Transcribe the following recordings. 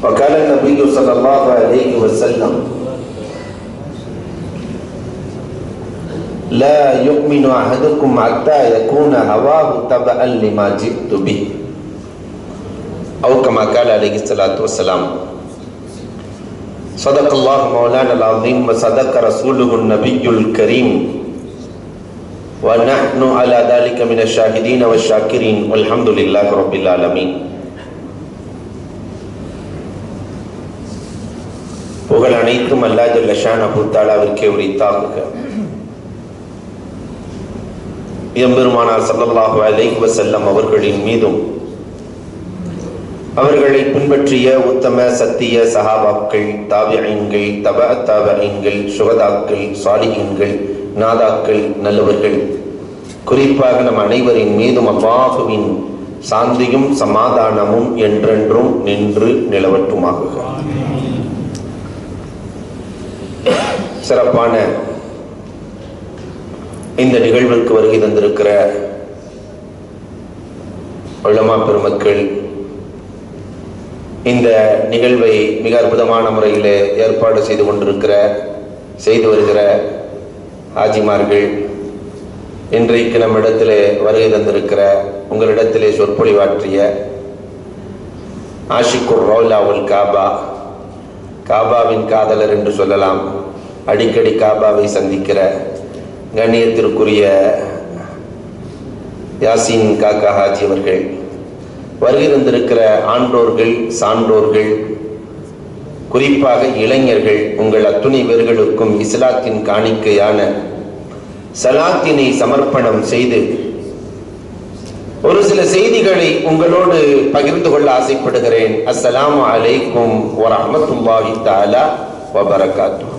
وقال النبي صلى الله عليه وسلم لا يؤمن أحدكم حتى يكون هواه تبعا لما جئت به أو كما قال عليه الصلاة والسلام. صدق الله مولانا العظيم وصدق رسوله النبي الكريم ونحن على ذلك من الشاهدين والشاكرين والحمد لله رب العالمين. புகழ் அனைத்தும் அல்லாஹ் ஜல்ல ஷானஹு தஆலாவிற்கே உரித்தாகுக. எம்பெருமானார் ஸல்லல்லாஹு அலைஹி வஸல்லம் அவர்களின் மீதும் அவர்களை பின்பற்றிய உத்தம சத்திய சஹாபாக்கள், தாபிஈன்கள், தபஅ தாபிஈன்கள், சுஹதாக்கள், சாலிஹீன்கள், நாதாக்கள், நல்லவர்கள், குறிப்பாக நம் அனைவரின் மீதும் அல்லாஹுவின் சாந்தியும் சமாதானமும் என்றென்றும் நின்று நிலவட்டுமாகுக. சிறப்பான இந்த நிகழ்விற்கு வருகை தந்திருக்கிற உலமா பெருமக்கள், இந்த நிகழ்வை மிக அற்புதமான முறையில் ஏற்பாடு செய்து வருகிற ஆஜிமார்கள், இன்றைக்கு நம்மிடத்திலே வருகை தந்திருக்கிற உங்களிடத்திலே சொற்பொழிவாற்றிய ஆஷிக்குர் ரௌலாவுல் காபா, காபாவின் காதலர் என்று சொல்லலாம், அடிக்கடி காபாவை சந்திக்கிற கண்ணியத்திற்குரிய யாசின் காக்கா ஹாஜி அவர்கள், வருகை தந்திருக்கிற ஆண்டோர்கள், சான்றோர்கள், குறிப்பாக இளைஞர்கள், உங்கள் அத்துணை பேர்களுக்கும் இஸ்லாத்தின் காணிக்கையான சலாத்தினை சமர்ப்பணம் செய்து ஒரு சில செய்திகளை உங்களோடு பகிர்ந்து கொள்ள ஆசைப்படுகிறேன். அஸ்ஸலாமு அலைக்கும் வரஹ்மத்துல்லாஹி தஆலா வபரகாத்துஹு.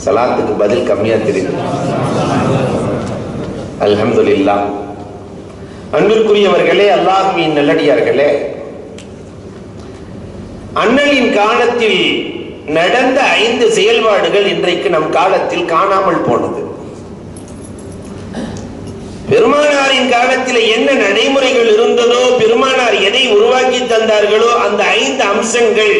சலாத்துக்கு பதில் கம்மியா தெரியுது. அல்ஹம்துலில்லாஹ். அன்பிற்குரியவர்களே, அல்லாஹ்வின் நல்லடியார்களே, அண்ணலின் காலத்தில் நடந்த 5 செயல்பாடுகள் இன்றைக்கு நம் காலத்தில் காணாமல் போனது. பெருமானாரின் காலத்தில் என்ன நடைமுறைகள் இருந்ததோ, பெருமானார் எதை உருவாக்கி தந்தார்களோ அந்த 5 அம்சங்கள்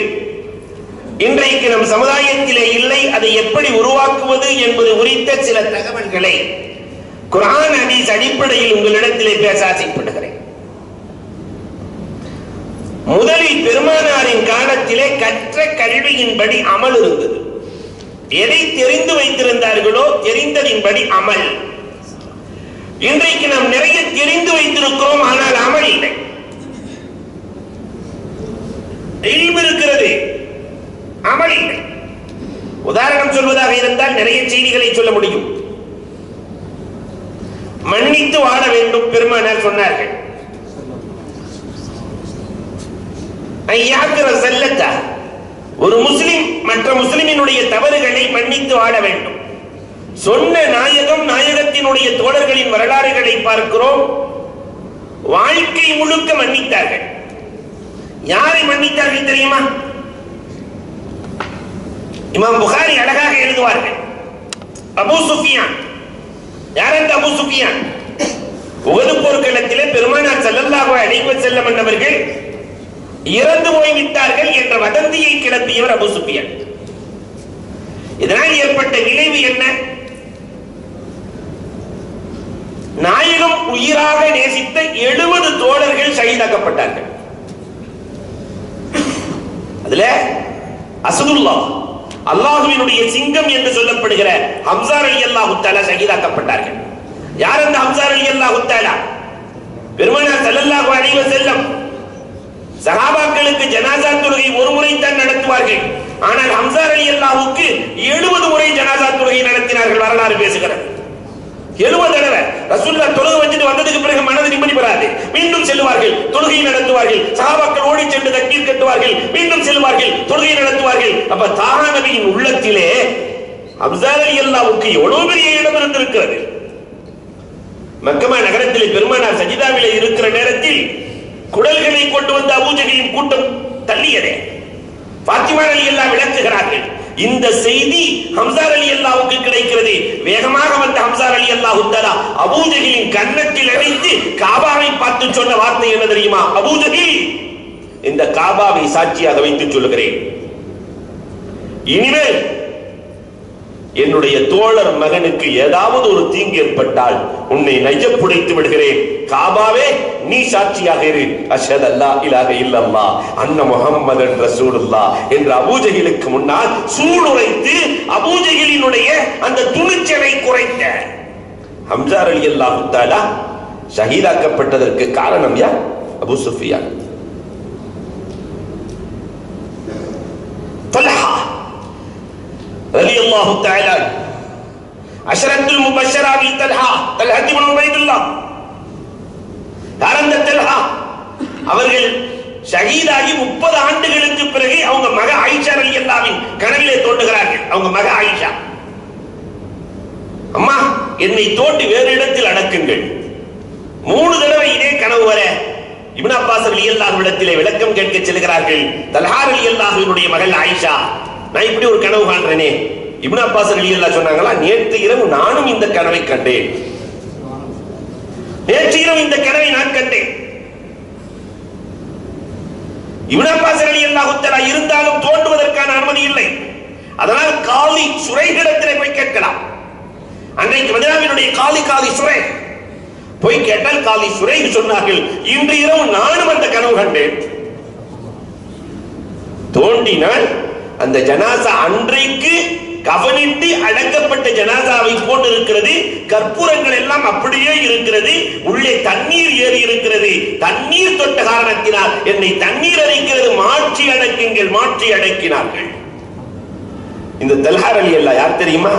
இன்றைக்கு நம் சமுதாயத்திலே இல்லை. அதை எப்படி உருவாக்குவது என்பது குறித்த சில தகவல்களை குர்ஆன் ஹதீஸ் அடிப்படையில் உங்களிடத்திலே பேச ஆசைப்படுகிறேன். முதலில் பெருமானாரின் காலத்திலே கற்ற கல்வியின்படி அமல் இருந்தது. எதை தெரிந்து வைத்திருந்தார்களோ தெரிந்ததின்படி அமல். இன்றைக்கு நாம் நிறைய தெரிந்து வைத்திருக்கிறோம், ஆனால் அமல் இல்லை. இல்மு இருக்கிறது, அமல் இல்லை. உதாரணம் சொல்வதாக இருந்தால் நிறைய செய்திகளை சொல்ல முடியும். மன்னித்து வாழ வேண்டும் பெருமானார் சொன்னார்கள். ஒரு முஸ்லிம் மற்ற முஸ்லிமினுடைய தவறுகளை மன்னித்து வாழ வேண்டும். சொன்ன நாயகத்தினுடைய தோழர்களின் வரலாறுகளை பார்க்கிறோம். வாழ்க்கை முழுக்க மன்னித்தார்கள். யாரை மன்னித்தார்கள் தெரியுமா? இமாம் புகாரி அழகாக எழுதுவார்கள். அபூ சுஃபியான். யார் அந்த அபூ சுஃபியான்? உஹது போர்க்களத்திலே பெருமானார் ஸல்லல்லாஹு அலைஹி வஸல்லம் அவர்கள் இறந்து போய்விட்டார்கள் என்ற வதந்தியை கிளப்பியவர் அபூ சுஃபியான். இதனால் ஏற்பட்ட விளைவு என்ன? நாயகம் உயிராக நேசித்த 70 தோழர்கள் ஷஹீதாக்கப்பட்டார்கள். அதுல அஸதுல்லாஹ், அல்லாஹ்வினுடைய சிங்கம் என்று சொல்லப்படுகிற ஹம்ஸா ரலியல்லாஹு தஆலா ஷஹீதாக்கப்பட்டார்கள். யார் அந்த ஹம்ஸா ரலியல்லாஹு தஆலா? பெருமானார் ஸல்லல்லாஹு அலைஹி வஸல்லம் சஹாபாக்களுக்கு ஜனாஸா தொழுகை ஒரு முறை தான் நடத்துவார்கள். ஆனால் ஹம்ஸா ரலியல்லாஹுக்கு 70 முறை ஜனாஸா தொழுகை நடத்தினார்கள். வரலாறு பேசுகிறது. 70 தடவை ரசூலுல்லாஹ் தொழுகை வச்சிட்டு வந்ததுக்கு பிறகு மனது நிம்மதி பெறாது. மீண்டும் செல்வார்கள், தொழுகை நடத்துவார்கள். சஹாபாக்கள் ஓடி சென்று தக்பீர் கட்டுவார்கள், மீண்டும் செல்வார்கள், தொழுகை நடத்துவார்கள். அப்ப தாஹா நபியின் உள்ளத்திலே ஹம்ஸா ரலியல்லாஹுக்கு எவ்வளவு பெரிய இடம் இருந்திருக்கிறது. மக்கமா நகரத்திலே பெருமானார் சஜிதாவிலே இருக்கிற நேரத்தில் குடல்களை கொண்டு வந்த அபூஜஹலின் கூட்டம் தள்ளியதே. ஃபாத்திமா ரலியல்லாஹு விளக்குகிறார்கள். இந்த செய்தி ஹம்ஸா ரலியல்லாஹுக்கு கிடைக்கிறது. வேகமாக வந்த ஹம்ஸா ரலியல்லாஹு தஆலா அபூஜஹலின் கன்னத்தில் அடித்து காபாவை பார்த்து சொன்ன வார்த்தை என்ன தெரியுமா? அபூஜஹல், இந்த காபாவை சாட்சியாக வைத்து சொல்லுகிறேன், இனிமேல் என்னுடைய தோழர் மகனுக்கு ஏதாவது ஒரு தீங்கு ஏற்பட்டால் உன்னை நையப்புடைத்து விடுகிறேன். காபாவே நீ சாட்சியாக இரு. அஷ்ஹது அல்லா இலாஹ இல்லல்லாஹ் அன்ன முஹம்மதன் ரசூலுல்லாஹ் என்று அபூஜஹிலுக்கு முன்னால் சூளுரைத்து அபூஜஹிலினுடைய அந்த துணிச்சலை குறைத்த ஹம்ஸா ரலியல்லாஹு தஆலா ஷஹீதாக்கப்பட்டதற்கு காரணம் யார்? அபூ சுஃபியான். தல்ஹா ரலியல்லாஹு தஆலா அஷரத்துல் முபஷ்ஷரா பில் தல்ஹா இப்னு உபைதுல்லாஹ். யாரந்த தல்ஹா? அவர்கள் ஷஹீதாகி 30 ஆண்டுகளுக்கு பிறகு அவங்க மக ஆயிஷா ரலியல்லாஹு கனவிலே தோன்றுகிறார்கள். அவங்க மக ஆயிஷா, அம்மா என்னை தோண்டி வேறு இடத்தில் அடக்குங்கள். 3 தடவை இதே கனவு வர இப்னு அப்பாஸ் ரலியல்லாஹு இடத்திலே விளக்கம் கேட்க செல்கிறார்கள். தல்ஹா ரலியல்லாஹுவினுடைய மகள் ஆயிஷா, நான் இப்படி ஒரு கனவு காண்றேனே. இப்னு அப்பாஸ் ரலியல்லாஹு சொன்னாங்களா, நேற்று இரவு நானும் இந்த கனவை கண்டேன். நேற்று இரவு இந்த கனவை நான் கண்டேன். இப்னு அப்பாஸ் ரலியல்லாஹு தஆலா இருந்தாலும் தோண்டுவதற்கான அனுமதி இல்லை. அதனால் காலி சுரைஹிடத்திலே போய் கேட்கலாம். அன்றைக்கு மதீனாவினுடைய காலி சுரை போய் கேட்டால் காலி சுரை சொன்னார்கள், இன்று இரவு நானும் அந்த கனவு கண்டேன். தோண்டினால் அந்த ஜனாசா அன்றைக்கு கவனித்து அடக்கப்பட்ட ஜனாசாவை போன்று இருக்கிறது. கற்பூரங்கள் எல்லாம் அப்படியே இருக்கிறது. உள்ளே தண்ணீர் ஏறி இருக்கிறது. தண்ணீர் தொட்ட காரணத்தினால் என்னை தண்ணீர் அடிக்கிறது, மாற்றி அடக்குங்கள், மாற்றி அடக்கினார்கள். இந்த தல்ஹா ரலியல்லாஹு யார் தெரியுமா?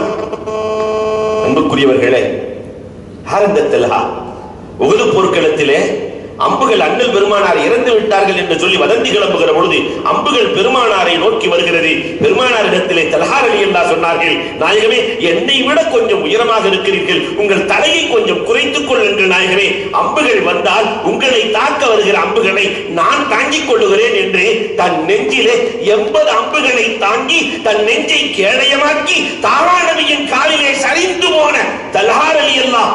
அன்புக்குரியவர்களே, யார் இந்த தல்ஹா? உஹது போர்க்களத்திலே அம்புகள் அண்ணல் பெருமானார் இறந்து விட்டார்கள் என்று சொல்லி வதந்தி கிளம்புகிற பொழுது அம்புகள் பெருமானாரை நோக்கி வருகிறது. பெருமானாரிடத்திலே தல்ஹா ரலியல்லாஹு சொன்னார்கள், நாயகமே என்னை விட கொஞ்சம் உயரமாக இருக்கிறீர்கள், உங்கள் தலையை கொஞ்சம் குறைத்துக் கொள்ளுங்கள் நாயகமே. அம்புகள் வந்தால் உங்களை தாக்க வருகிற அம்புகளை நான் தாங்கிக் கொள்ளுகிறேன் என்று தன் நெஞ்சிலே 80 அம்புகளை தாங்கி தன் நெஞ்சை கேடயமாக்கி தாவா நபியின் காலிலே சரிந்து போன தல்ஹா ரலியல்லாஹு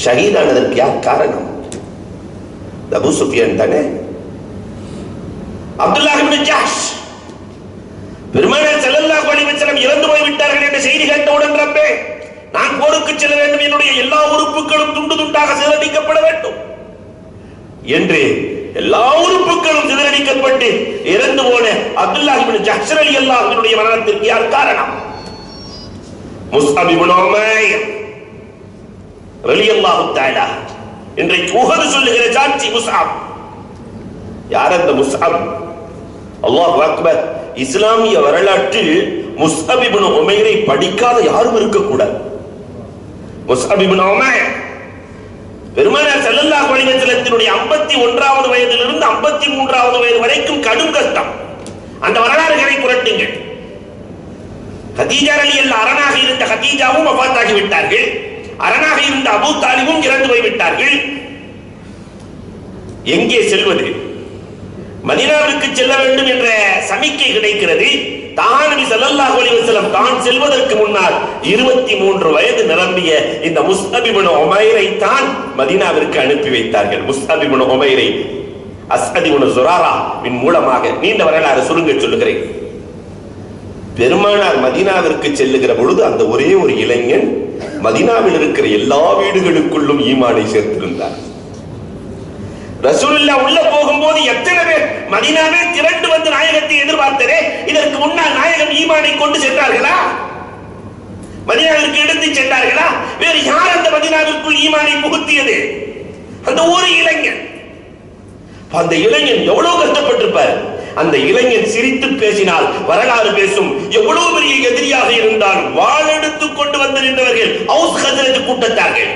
ஷஹீதானதற்கு யார் காரணம்? அபூ சுஃபியான் தானே. அப்துல்லாஹ் இப்னு ஜஹ்ஷ், பெருமானார் ஸல்லல்லாஹு அலைஹி வஸல்லம் இறந்து போய் விட்டார்கள் என்ற செய்தி கேட்டவுடன், ரப்பே நான் போருக்கு செல்ல வேண்டும், என்னுடைய எல்லா உறுப்புகளும் துண்டு துண்டாக சிதறடிக்கப்பட வேண்டும் என்று எல்லா உறுப்புகளும் சிதறடிக்கப்பட்டு இறந்து போன அப்துல்லாஹ் இப்னு ஜஹ்ஷ் ரலியல்லாஹு அன்ஹுடைய மரணத்திற்கு யார் காரணம்? முஸ்அப் இப்னு உமைர் ரலியல்லாஹு தஆலா. இன்றைக்கு உஹது சொல்லுகிற சாட்சி முஸ்அப். யார் அந்த முஸ்அப்? அல்லாஹு அக்பர். இஸ்லாமிய வரலாற்றில் முஸ்அப் இப்னு உமைரை படிக்காத யாரும் இருக்கக்கூடாது. முஸ்அப் இப்னு உமைர் பெருமானார் ஸல்லல்லாஹு அலைஹி வஸல்லத்தினுடைய 51வது வயதிலிருந்து 53வது வயது வரைக்கும் கடும் கஷ்டம். அந்த வரலாறுகளை புரட்டுங்கள். கதீஜா ரலியல்லாஹு அரணாக இருந்த கதீஜாவும் வஃபாத்தாகி விட்டார்கள். அரணாக இருந்த அபூ தாலிபும் இறந்து போய்விட்டார்கள். எங்கே செல்வது? மதீனாவிற்கு செல்ல வேண்டும் என்ற சமிக்கை கிடைக்கிறது. தாஹா நபி ஸல்லல்லாஹு அலைஹி வஸல்லம் தான் செல்வதற்கு முன்னால் 23 வயது நிரம்பிய இந்த முஸ்அப் இப்னு உமைரை தான் மதீனாவிற்கு அனுப்பி வைத்தார்கள். முஸ்அப் இப்னு உமைரை அஸ்அத் இப்னு ஸுராரா வின் மூலமாக நீண்ட வரலாறு சுருங்க சொல்லுகிறேன். பெருமானார் மதீனாவிற்கு செல்லுகிற பொழுது அந்த ஒரே ஒரு இளைஞன் மதீனாவில் இருக்கிற எல்லா வீடுகளுக்குள்ளும் ஈமானை சேர்த்திருந்தார். ரசூலுல்லாஹ் உள்ள போகும்போது எத்தனை பேர் மதீனாவே திரண்டு வந்து நாயகத்தை எதிர்பார்த்ததே, இதற்கு முன்னால் நாயகம் ஈமானை கொண்டு சென்றார்களா? மதீனாவிற்கு எடுத்து சென்றார்களா? வேறு யார் அந்த மதீனாவிற்குள் ஈமானை புகுத்தியது? அந்த ஒரு இளைஞன். அந்த இளைஞன் எவ்வளவு கஷ்டப்பட்டிருப்பார். அந்த இளைஞன் சிரித்து பேசினால் வரலாறு பேசும். எவ்வளவு பெரிய எதிரியாக இருந்தால் வாள் எடுத்துக் கொண்டு வந்து நின்றவர்கள் அவுஸ் ஹஸ்ரஜ் கூட்டத்தார்கள்.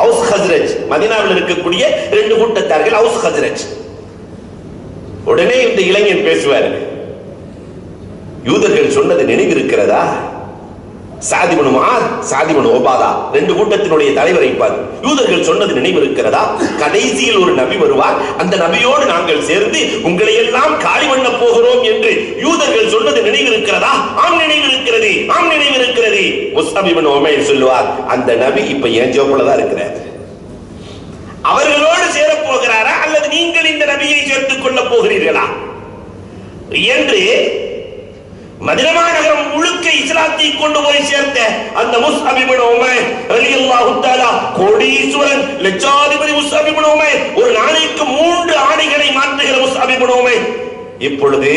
அவுஸ் ஹஸ்ரஜ் மதீனாவில் இருக்கக்கூடிய 2 கூட்டத்தார்கள் அவுஸ் ஹஸ்ரஜ். உடனே இந்த இளைஞன் பேசுவார், யூதர்கள் சொன்னது நினைவிருக்கிறதா? சாத் இப்னு முஆத், சாத் இப்னு உபாதா 2 கூட்டத்தினுடைய தலைவரை பார்த்து, யூதர்கள் சொன்னது நினைவிருக்கிறதா? கடைசியில் ஒரு நபி வருவார், அந்த நபியோடு நாங்கள் சேர்ந்து உங்களை எல்லாம் காலி பண்ண போகிறோம் என்று யூதர்கள் சொன்னது நினைவிருக்கிறதா? ஆம் நினைவிருக்கிறது, ஆம் நினைவிருக்கிறது. முஸ்அப் இப்னு உமைர் சொல்லுவார், அந்த நபி இப்ப என் ஜோப்ல தான் இருக்கிறார். அவர்களோடு சேர போகிறாரா என்று மதீனா நகரம் முழுக்க இஸ்லாத்தை கொண்டு போய் சேர்த்த அந்த முஸ்அப் இப்னு உமைர் ரலியல்லாஹு தஆலா கோடீஸ்வரன் லட்சாதிபதி முஸ்அப் இப்னு உமைர் ஒரு நாளைக்கு 3 ஆடைகளை மாற்றுகிற முஸ்அப் இப்னு உமைர் இப்பொழுது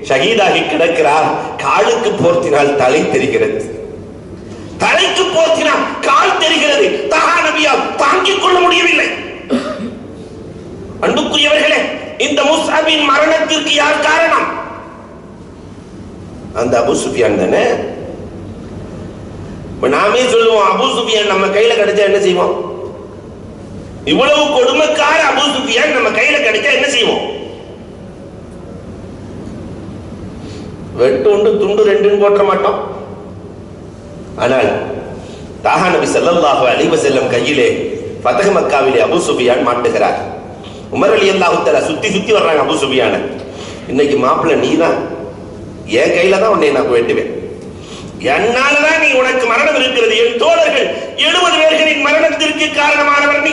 ஷஹீதாகி கிடக்கிறார். காலுக்கு போர்த்தினால் தலை தெரிகிறது, தலைக்கு போர்த்தினால் கால் தெரிகிறது. தஹா நபியால் தாங்கிக் கொள்ள முடியவில்லை. அன்புக்குரியவர்களே, இந்த முஸ்அபின் மரணத்திற்கு யார் காரணம்? அந்த அபூ சுஃபியான் தானே. நாமே சொல்லுவோம், அபூ சுஃபியான் நம்ம கையில கிடைச்சா என்ன செய்வோம்? இவ்வளவு கொடுமைக்கார அபூ சுஃபியான் நம்ம கையில கிடைச்சா என்ன செய்வோம்? வெட்டு உண்டு துண்டு ரெண்டுன்னு போற்ற மாட்டோம். ஆனால் தாஹா நபி ஸல்லல்லாஹு அலைஹி வஸல்லம் கையிலே ஃபத்ஹ் மக்காவிலே அபூ சுஃபியான் மாட்டுகிறார். உமர் ரலியல்லாஹு தஆலா சுத்தி சுத்தி வர்றாங்க அபூ சுஃபியான. இன்னைக்கு மாப்பிள்ளை நீதான், என் கையில தான் உன்னை நான் வெட்டுவேன், என்னாலதான் நீ உனக்கு மரணம் இருக்கிறது. என் தோழர்கள் 70 பேர்களின் மரணத்திற்கு காரணமானவர் நீ.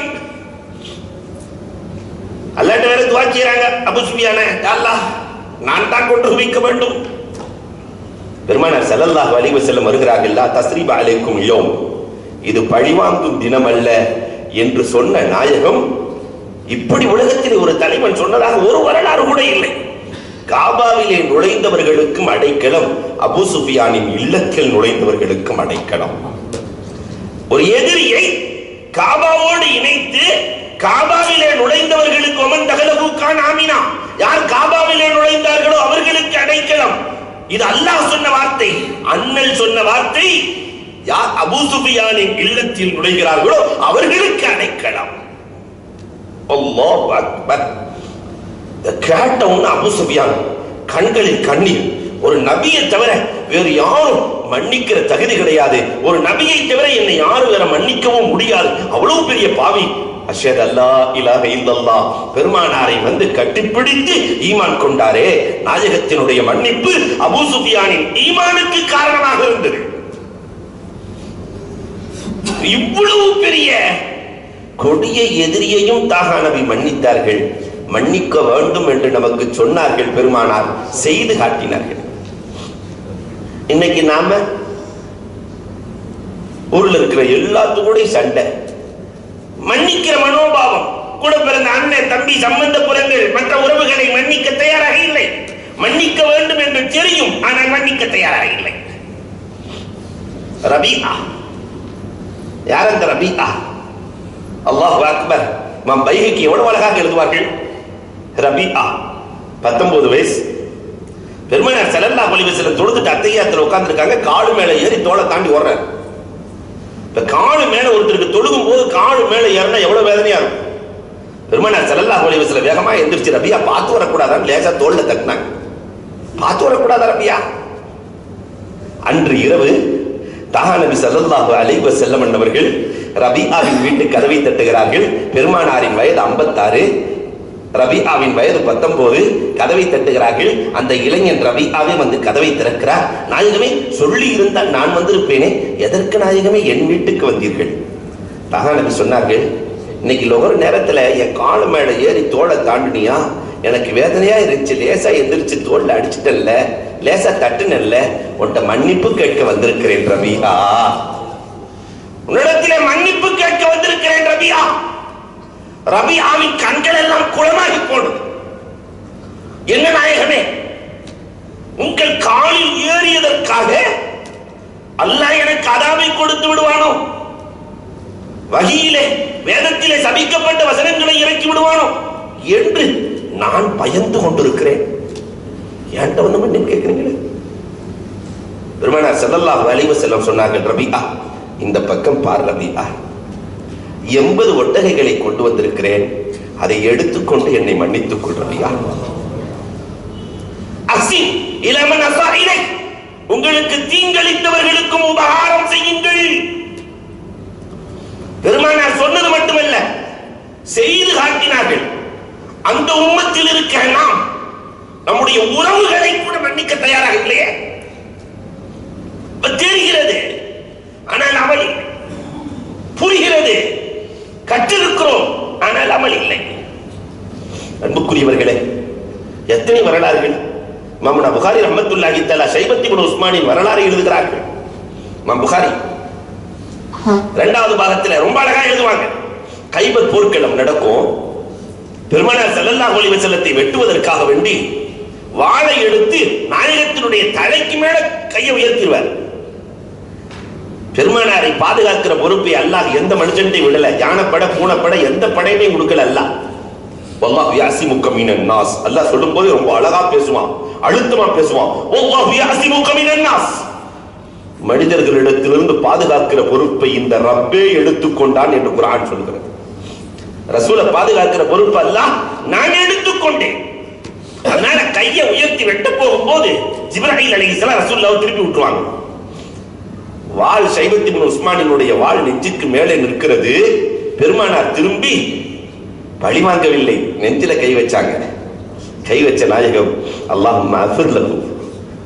அல்லாஹ் வேற துஆ செய்றாங்க அபூ சுஃபியான, அல்லாஹ் நான் தான் கொண்டு குவிக்க வேண்டும். பெருமானார் ஸல்லல்லாஹு அலைஹி வஸல்லம் வருகிறார்கள். லா தஸ்ரீப அலைக்கும் யௌம், இது பழிவாங்கும் தினம் அல்ல என்று சொன்ன நாயகம், இப்படி உலகத்தில் ஒரு தலைவன் சொன்னதாக ஒரு வரலாறு கூட இல்லை. காபாவிலே நுழைந்தவர்களுக்கும் அடைக்கலம், அபூ சுஃபியானின் இல்லத்தில் நுழைந்தவர்களுக்கும் அடைக்கலம். ஒரு எதிரியை காபாவோடு இணைத்து காபாவிலே நுழைந்தவர்களுக்கு ஒமன் தகலஹு கான் ஆமினா, யார் காபாவிலே நுழைந்தார்களோ அவர்களுக்கு அடைக்கலம். இது அல்லாஹ் சொன்ன வார்த்தை, அண்ணல் சொன்ன வார்த்தை. யார் அபூ சுஃபியானின் இல்லத்தில் நுழைகிறார்களோ அவர்களுக்கு அடைக்கலம். அல்லாஹ் அக்பர். கேட்டவுன் அபூ சுஃபியான் கண்களில் கண்ணீர். ஒரு நபியை தவிர வேறு யாரும் மன்னிக்கிற தகுதி கிடையாது, ஒரு நபியை தவிர என்னை யாரும் வேற மன்னிக்கவும் முடியாது, அவ்வளவு பெரிய பாவி. அஷ்ஹது அல்லா இலாஹ இல்லல்லாஹ். பெருமானாரை வந்து கட்டிப்பிடித்து ஈமான் கொண்டாரே, நாயகத்தினுடைய மன்னிப்பு அபூ சுஃபியானின் ஈமானுக்கு காரணமாக இருந்தது. இவ்வளவு பெரிய கொடிய எதிரியையும் தாஹா நபி மன்னித்தார்கள். மன்னிக்க வேண்டும் என்று நமக்கு சொன்னார்கள் பெருமானார், செய்து காட்டினார்கள். இன்னைக்கு நாம ஊர்ல இருக்கிற எல்லாத்துக்கூட சண்டை, மன்னிக்கிற மனோபாவம். கூட பிறந்த அண்ணன் தம்பி சம்பந்த புறங்கள் மற்ற உறவுகளை மன்னிக்க தயாராக இல்லை. மன்னிக்க வேண்டும் என்று தெரியும், ஆனால் மன்னிக்க தயாராக இல்லை. ரபீஆ, யார் அந்த ரபீஆ? அல்லாஹு அக்பர். இமாம் பைஹகி எவ்வளவு அழகாக எழுதுவார்கள். ரபீஆ 19 வயசு. பெருமானார் ஸல்லல்லாஹு அலைஹி வஸல்லம் தொழுதுட்டு அத்தஹியாத்துல உட்கார்ந்திருக்காங்க. காலு மேல ஏறி தோளை தாண்டி ஓடுறார். இப்ப காலு மேல ஒருத்தருக்கு தொழுகும் போது காலு மேல ஏறினா எவ்வளவு வேதனையா இருக்கும். பெருமானார் ஸல்லல்லாஹு அலைஹி வஸல்லம் வேகமா எந்திரிச்சு, ரபியா பார்த்து வரக்கூடாதான் லேசா தோல்ல தட்டினாங்க. பார்த்து வரக்கூடாதா ரபியா? அன்று இரவு தாஹா நபி ஸல்லல்லாஹு அலைஹி வஸல்லம் என்பவர்கள் ரபியாவின் வீட்டு கதவை தட்டுகிறார்கள். பெருமானாரின் வயது 56, ரபியாவின் வயது 19. கதவை தட்டுகிறார்கள். அந்த இளைஞன் ரபியாவே வந்து கதவை திறக்கிறார். நாயகமே, சொல்லி இருந்தால் நான் வந்திருப்பேனே, எதற்கு நாயகமே என் வீட்டுக்கு வந்தீர்கள்? தாஹா நபி சொன்னார்கள், இன்னைக்கு ஒரு நேரத்துல என் காலு மேல ஏறி தோளை தாண்டினியா, எனக்கு வேதனையா இருந்துச்சு, லேசா எந்திரிச்சு தோல்ல அடிச்சுட்டல்ல, லேசா தட்டுனல்ல, உன்கிட்ட மன்னிப்பு கேட்க வந்திருக்கிறேன் ரபியா. உன்னிடத்திலே மன்னிப்பு கேட்க வந்திருக்கிறேன் ரபியா. ரபியாவின் கண்கள் எல்லாம் குளமாகி போனது. என்ன நாயகமே, உங்கள் காலில் ஏறியதற்காக அல்லாஹ் எனக்கு அதாவை கொடுத்து விடுவானோ? வஹீயிலே வேதத்திலே சபிக்கப்பட்ட வசனங்களை இறக்கி விடுவானோ என்று நான் பயந்து கொண்டிருக்கிறேன். ஏன்ட்ட வந்து மன்னிப்பு கேட்கிறீங்களே? பெருமானார் ஸல்லல்லாஹு அலைஹி வஸல்லம் சொன்னார்கள், ரபியா இந்த பக்கம் பார் ரபியா, 80 ஒட்டகைகளை கொண்டு வந்திருக்கிறேன், அதை எடுத்துக்கொண்டு என்னை மன்னித்துக் கொள் ரபியா. அஹ்சின் இலா மன் அஸா இலைக், உங்களுக்கு தீங்களித்தவர்களுக்கும் உபகாரம் செய்யுங்கள். பெருமானார் சொன்னது மட்டுமல்ல, செய்து காட்டினார்கள். அந்த உம்மத்தில் இருக்க நாம் நம்முடைய உறவுகளை கூட மன்னிக்க தயாராக இல்லையே. தெரிகிறது, ஆனால் அமல் இல்லை. புரிகிறது, கற்றிருக்கிறோம், ஆனால் அமல் இல்லை. அன்புக்குரியவர்களே, எத்தனை வரலாறுகள். இமாம் புகாரி ரஹ்மத்துல்லாஹி தஆலா ஷைபத் இப்னு உஸ்மானின் வரலாறு எழுதுகிறார்கள். இமாம் புகாரி இரண்டாவது பாகத்துல ரொம்ப அழகா எழுதுவாங்க. கைபர் போர்க்களம் நடக்கும். பெருமானார் ஸல்லல்லாஹு அலைஹி வஸல்லத்தை வெட்டுவதற்காக வேண்டி வாளை எடுத்து நாயகத்தினுடைய தலைக்கு மேல கையை உயர்த்திடுவார். பெருமானாரை பாதுகாக்கிற பொறுப்பை அல்லாஹ் எந்த மனுஷன்டையும் விடல. யானைப்பட பூனைப்பட எந்த படையையும் கொடுக்கல அல்லாஹ். வல்லாஹு யஸிமுக மினன் நாஸ். அல்லாஹ் சொல்லும்போது ரொம்ப அழகா பேசுவான், அழுத்தமா பேசுவான். வல்லாஹு யஸிமுக மினன் நாஸ். மனிதர்களிடத்திலிருந்து பாதுகாக்கிற பொறுப்பை இந்த ரப்பே எடுத்துக்கொண்டான் என்று குர்ஆன் சொல்கிறது. ரசூலை பாதுகாக்கிற பொறுப்பு அல்லாஹ் நான் எடுத்துக்கொண்டேன். அதனால கையை உயர்த்தி வெட்ட போகும்போது ஜிப்ராயில் அலைஹிஸ்ஸலாம் ரசூலுல்லாஹ் திருப்பி விட்டுருவாங்க. வாள் ஷைபத் இப்னு உஸ்மானினுடைய வாள் நெஞ்சுக்கு மேலே நிற்கிறது. பெருமானார் திரும்பி பழி வாங்கவில்லை, நெஞ்சில கை வச்சாங்க. கை வச்ச நாயகம் அல்லாஹும்ம அஃபிர் லஹு.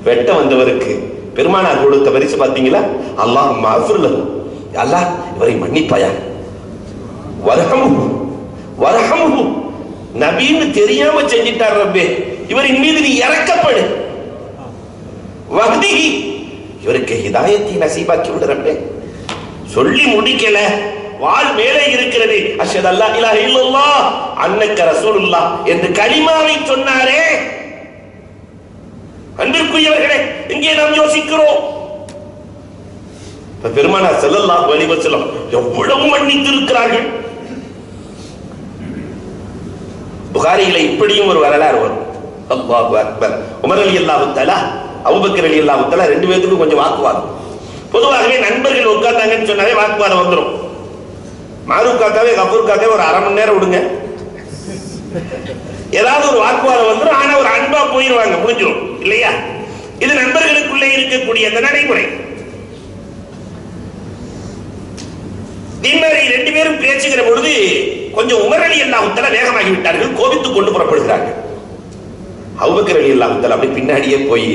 வெட்ட வந்தவருக்கு பெருமானார் கொடுத்த பரிசு பாத்தீங்களா? அல்லாஹும்ம அஃபிர் லஹு. அல்லாஹ் இவரை மன்னிப்பாயா, வர்ஹம்ஹு வர்ஹம்ஹு. நபின்னு தெரியாம செஞ்சிட்டார் ரப்பே, இவரின் மீது நீ இரக்கப்படு. வஹ்திஹி, இவருக்கு ஹிதாயத்தை நசீபாக்கி விடு ரப்பே. சொல்லி முடிக்கல, வாள் மேலே இருக்கிறது. அஷ்ஹது அல்லா இலாஹ இல்லல்லாஹ் அன்னக ரசூலுல்லாஹ் என்று கலிமாவை சொன்னாரே. அன்பிற்குரியவர்களே, இங்கே நாம் யோசிக்கிறோம், பெருமானார் ஸல்லல்லாஹு அலைஹி வஸல்லம் எவ்வளவு மன்னித்து இருக்கிறார்கள். புகாரியில இப்படியும் ஒரு வரலாறு வரும். அல்லாஹு அக்பர். உமர் ரலியல்லாஹு தஆலா அபூபக்கர் ரலியல்லாஹு தஆலா ரெண்டு பேருக்கும் கொஞ்சம் வாக்குவாதம். பொதுவாகவே நண்பர்கள் உட்கார்ந்தாங்கன்னு சொன்னாவே வாக்குவாதம் வந்துடும். மாரூக் காக்காவே கபூர் காக்காவே ஒரு அரை மணி நேரம் விடுங்க, ஏதாவது ஒரு வாக்குவாதம் வந்துடும். ஆனா ஒரு அன்பா போயிருவாங்க, முடிஞ்சிடும் இல்லையா? இது நண்பர்களுக்குள்ளே இருக்கக்கூடிய அந்த நடைமுறை. தினரி ரெண்டு பேரும் பேசுகிற பொழுது கொஞ்சம் உமர் ரலியல்லாஹு தஆலா வேகமாகி விட்டார்கள், கோபித்துக் கொண்டு புறப்படுகிறார்கள். அபூபக்கர் ரலியல்லாஹு தஆலா அப்படி பின்னாடியே போய்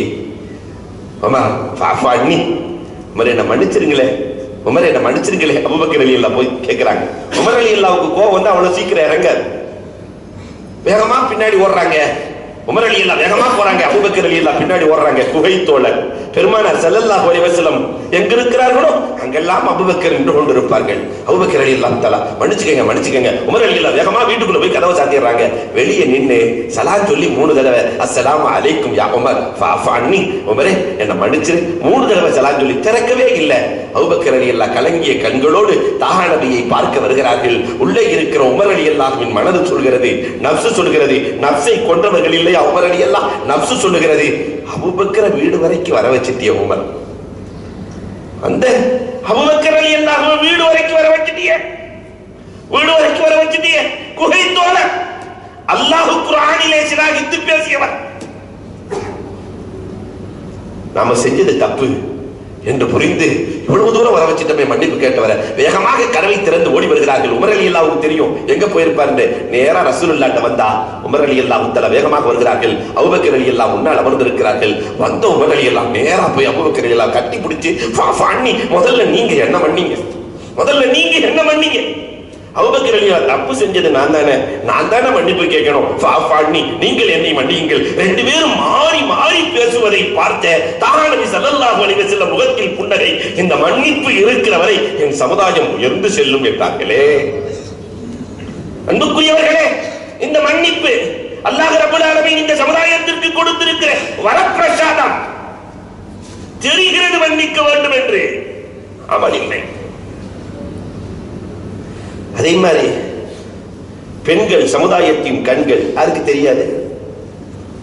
மாமா ஃபாஃபு அன்னி, உமர் என்ன மன்னிச்சிருங்களே, உமர் என்ன மன்னிச்சிருங்களே அபூபக்கர் ரலியல்லாஹு போய் கேட்கிறாங்க. உமர் ரலியல்லாஹுக்கு கோபம் வந்து அவ்வளவு சீக்கிரம் இறங்காது. வேகமா பின்னாடி ஓடுறாங்க. உமர் ரலியல்லாஹு வேகமா போறாங்க, அபூபக்கர் ரலியல்லாஹு பின்னாடி ஓடுறாங்க. குகை தோழர் பெருமானார் ஸல்லல்லாஹு அலைஹி வஸல்லம் எங்க இருக்கிறார்களோ அங்கெல்லாம் அபூபக்கர் நின்று கொண்டு இருப்பார்கள். அபூபக்கர் ரலியல்லாஹு தஆலா மன்னிச்சுக்கங்க மன்னிச்சுக்கங்க. உமர் ரலியல்லாஹு வேகமா வீட்டுக்குள்ள போய் கதவை சாத்திடுறாங்க. வெளியே நின்னு சலாம் சொல்லி 3 தடவை அஸ்ஸலாமு அலைக்கும் யா உமர் ஃபஅஃபு அன்னி, உமரே என்ன மன்னிச்சிரு 3 தடவை சலாம் சொல்லி திறக்கவே இல்லை. அபூபக்கர் ரலியல்லாஹு கலங்கிய கண்களோடு தாஹா நபியை பார்க்க வருகிறார்கள். உள்ளே இருக்கிற உமர் ரலியல்லாஹுவின் மனது சொல்கிறது, நஃப்ஸ் சொல்கிறது, நஃப்ஸை கொன்றவர்கள் இல்லை உமர் ரலியல்லாஹு, நஃப்ஸ் சொல்லுகிறது அபூபக்கரை வீடு வரைக்கும் வர வச்சிட்டிய உமர். அந்த அபூபக்கர் ரலியல்லாஹு வீடு வரைக்கும் வர வச்சிட்டிய, வீடு வரைக்கும் வர வச்சிட்டிய. குகை தோழர், அல்லாஹ் குர்ஆனிலே சிலாகித்து பேசியவர். நாம செஞ்சது தப்பு என்று புரிந்து இவ்வளவு தூரம் வர வச்சிட்டமே மன்னிப்பு கேட்டவரை வேகமாக கதவை திறந்து ஓடி வருகிறார்கள். உமர் ரலியல்லாஹுக்கு தெரியும் எங்க போயிருப்பாரு. நேரா ரசூலுல்லாஹ்ட்ட வந்தா உமர் ரலியல்லாஹு தஆலா வேகமாக வருகிறார்கள். அபூபக்கர் ரலியல்லாஹு முன்னால் அமர்ந்திருக்கிறார்கள். வந்த உமர் ரலியல்லாஹு நேரா போய் அபூபக்கர் ரலியல்லாஹு கட்டி பிடிச்சு ஃபஅஃபு அன்னி, முதல்ல நீங்க என்ன மன்னிங்க, முதல்ல நீங்க என்ன மன்னிங்க. அபூபக்கர் ரலியல்லாஹு தப்பு செஞ்சது நான் தானே மன்னிப்பு கேட்கணும். ஃபஅஃபு அன்னி, நீங்கள் என்னை மன்னியுங்கள். ரெண்டு பேரும் மாறி மாறி பேசுவதை பார்த்த தாஹா நபி ஸல்லல்லாஹு அலைஹி வஸல்லம் முகத்தில் புன்னகை. இந்த மன்னிப்பு இருக்கிற வரை என் சமுதாயம் உயர்ந்து செல்லும் என்றார்களே. அன்புக்குரியவர்களே, இந்த மன்னிப்பு அல்லாஹ் ரப்பல் ஆலமீன் இந்த சமுதாயத்திற்கு கொடுத்திருக்கிற வரப்பிரசாதம். தெரிகிறது மன்னிக்க வேண்டும் என்று, அமல் இல்லை. அதே மாதிரி பெண்கள் சமுதாயத்தின் கண்கள், அதுக்கு தெரியாது.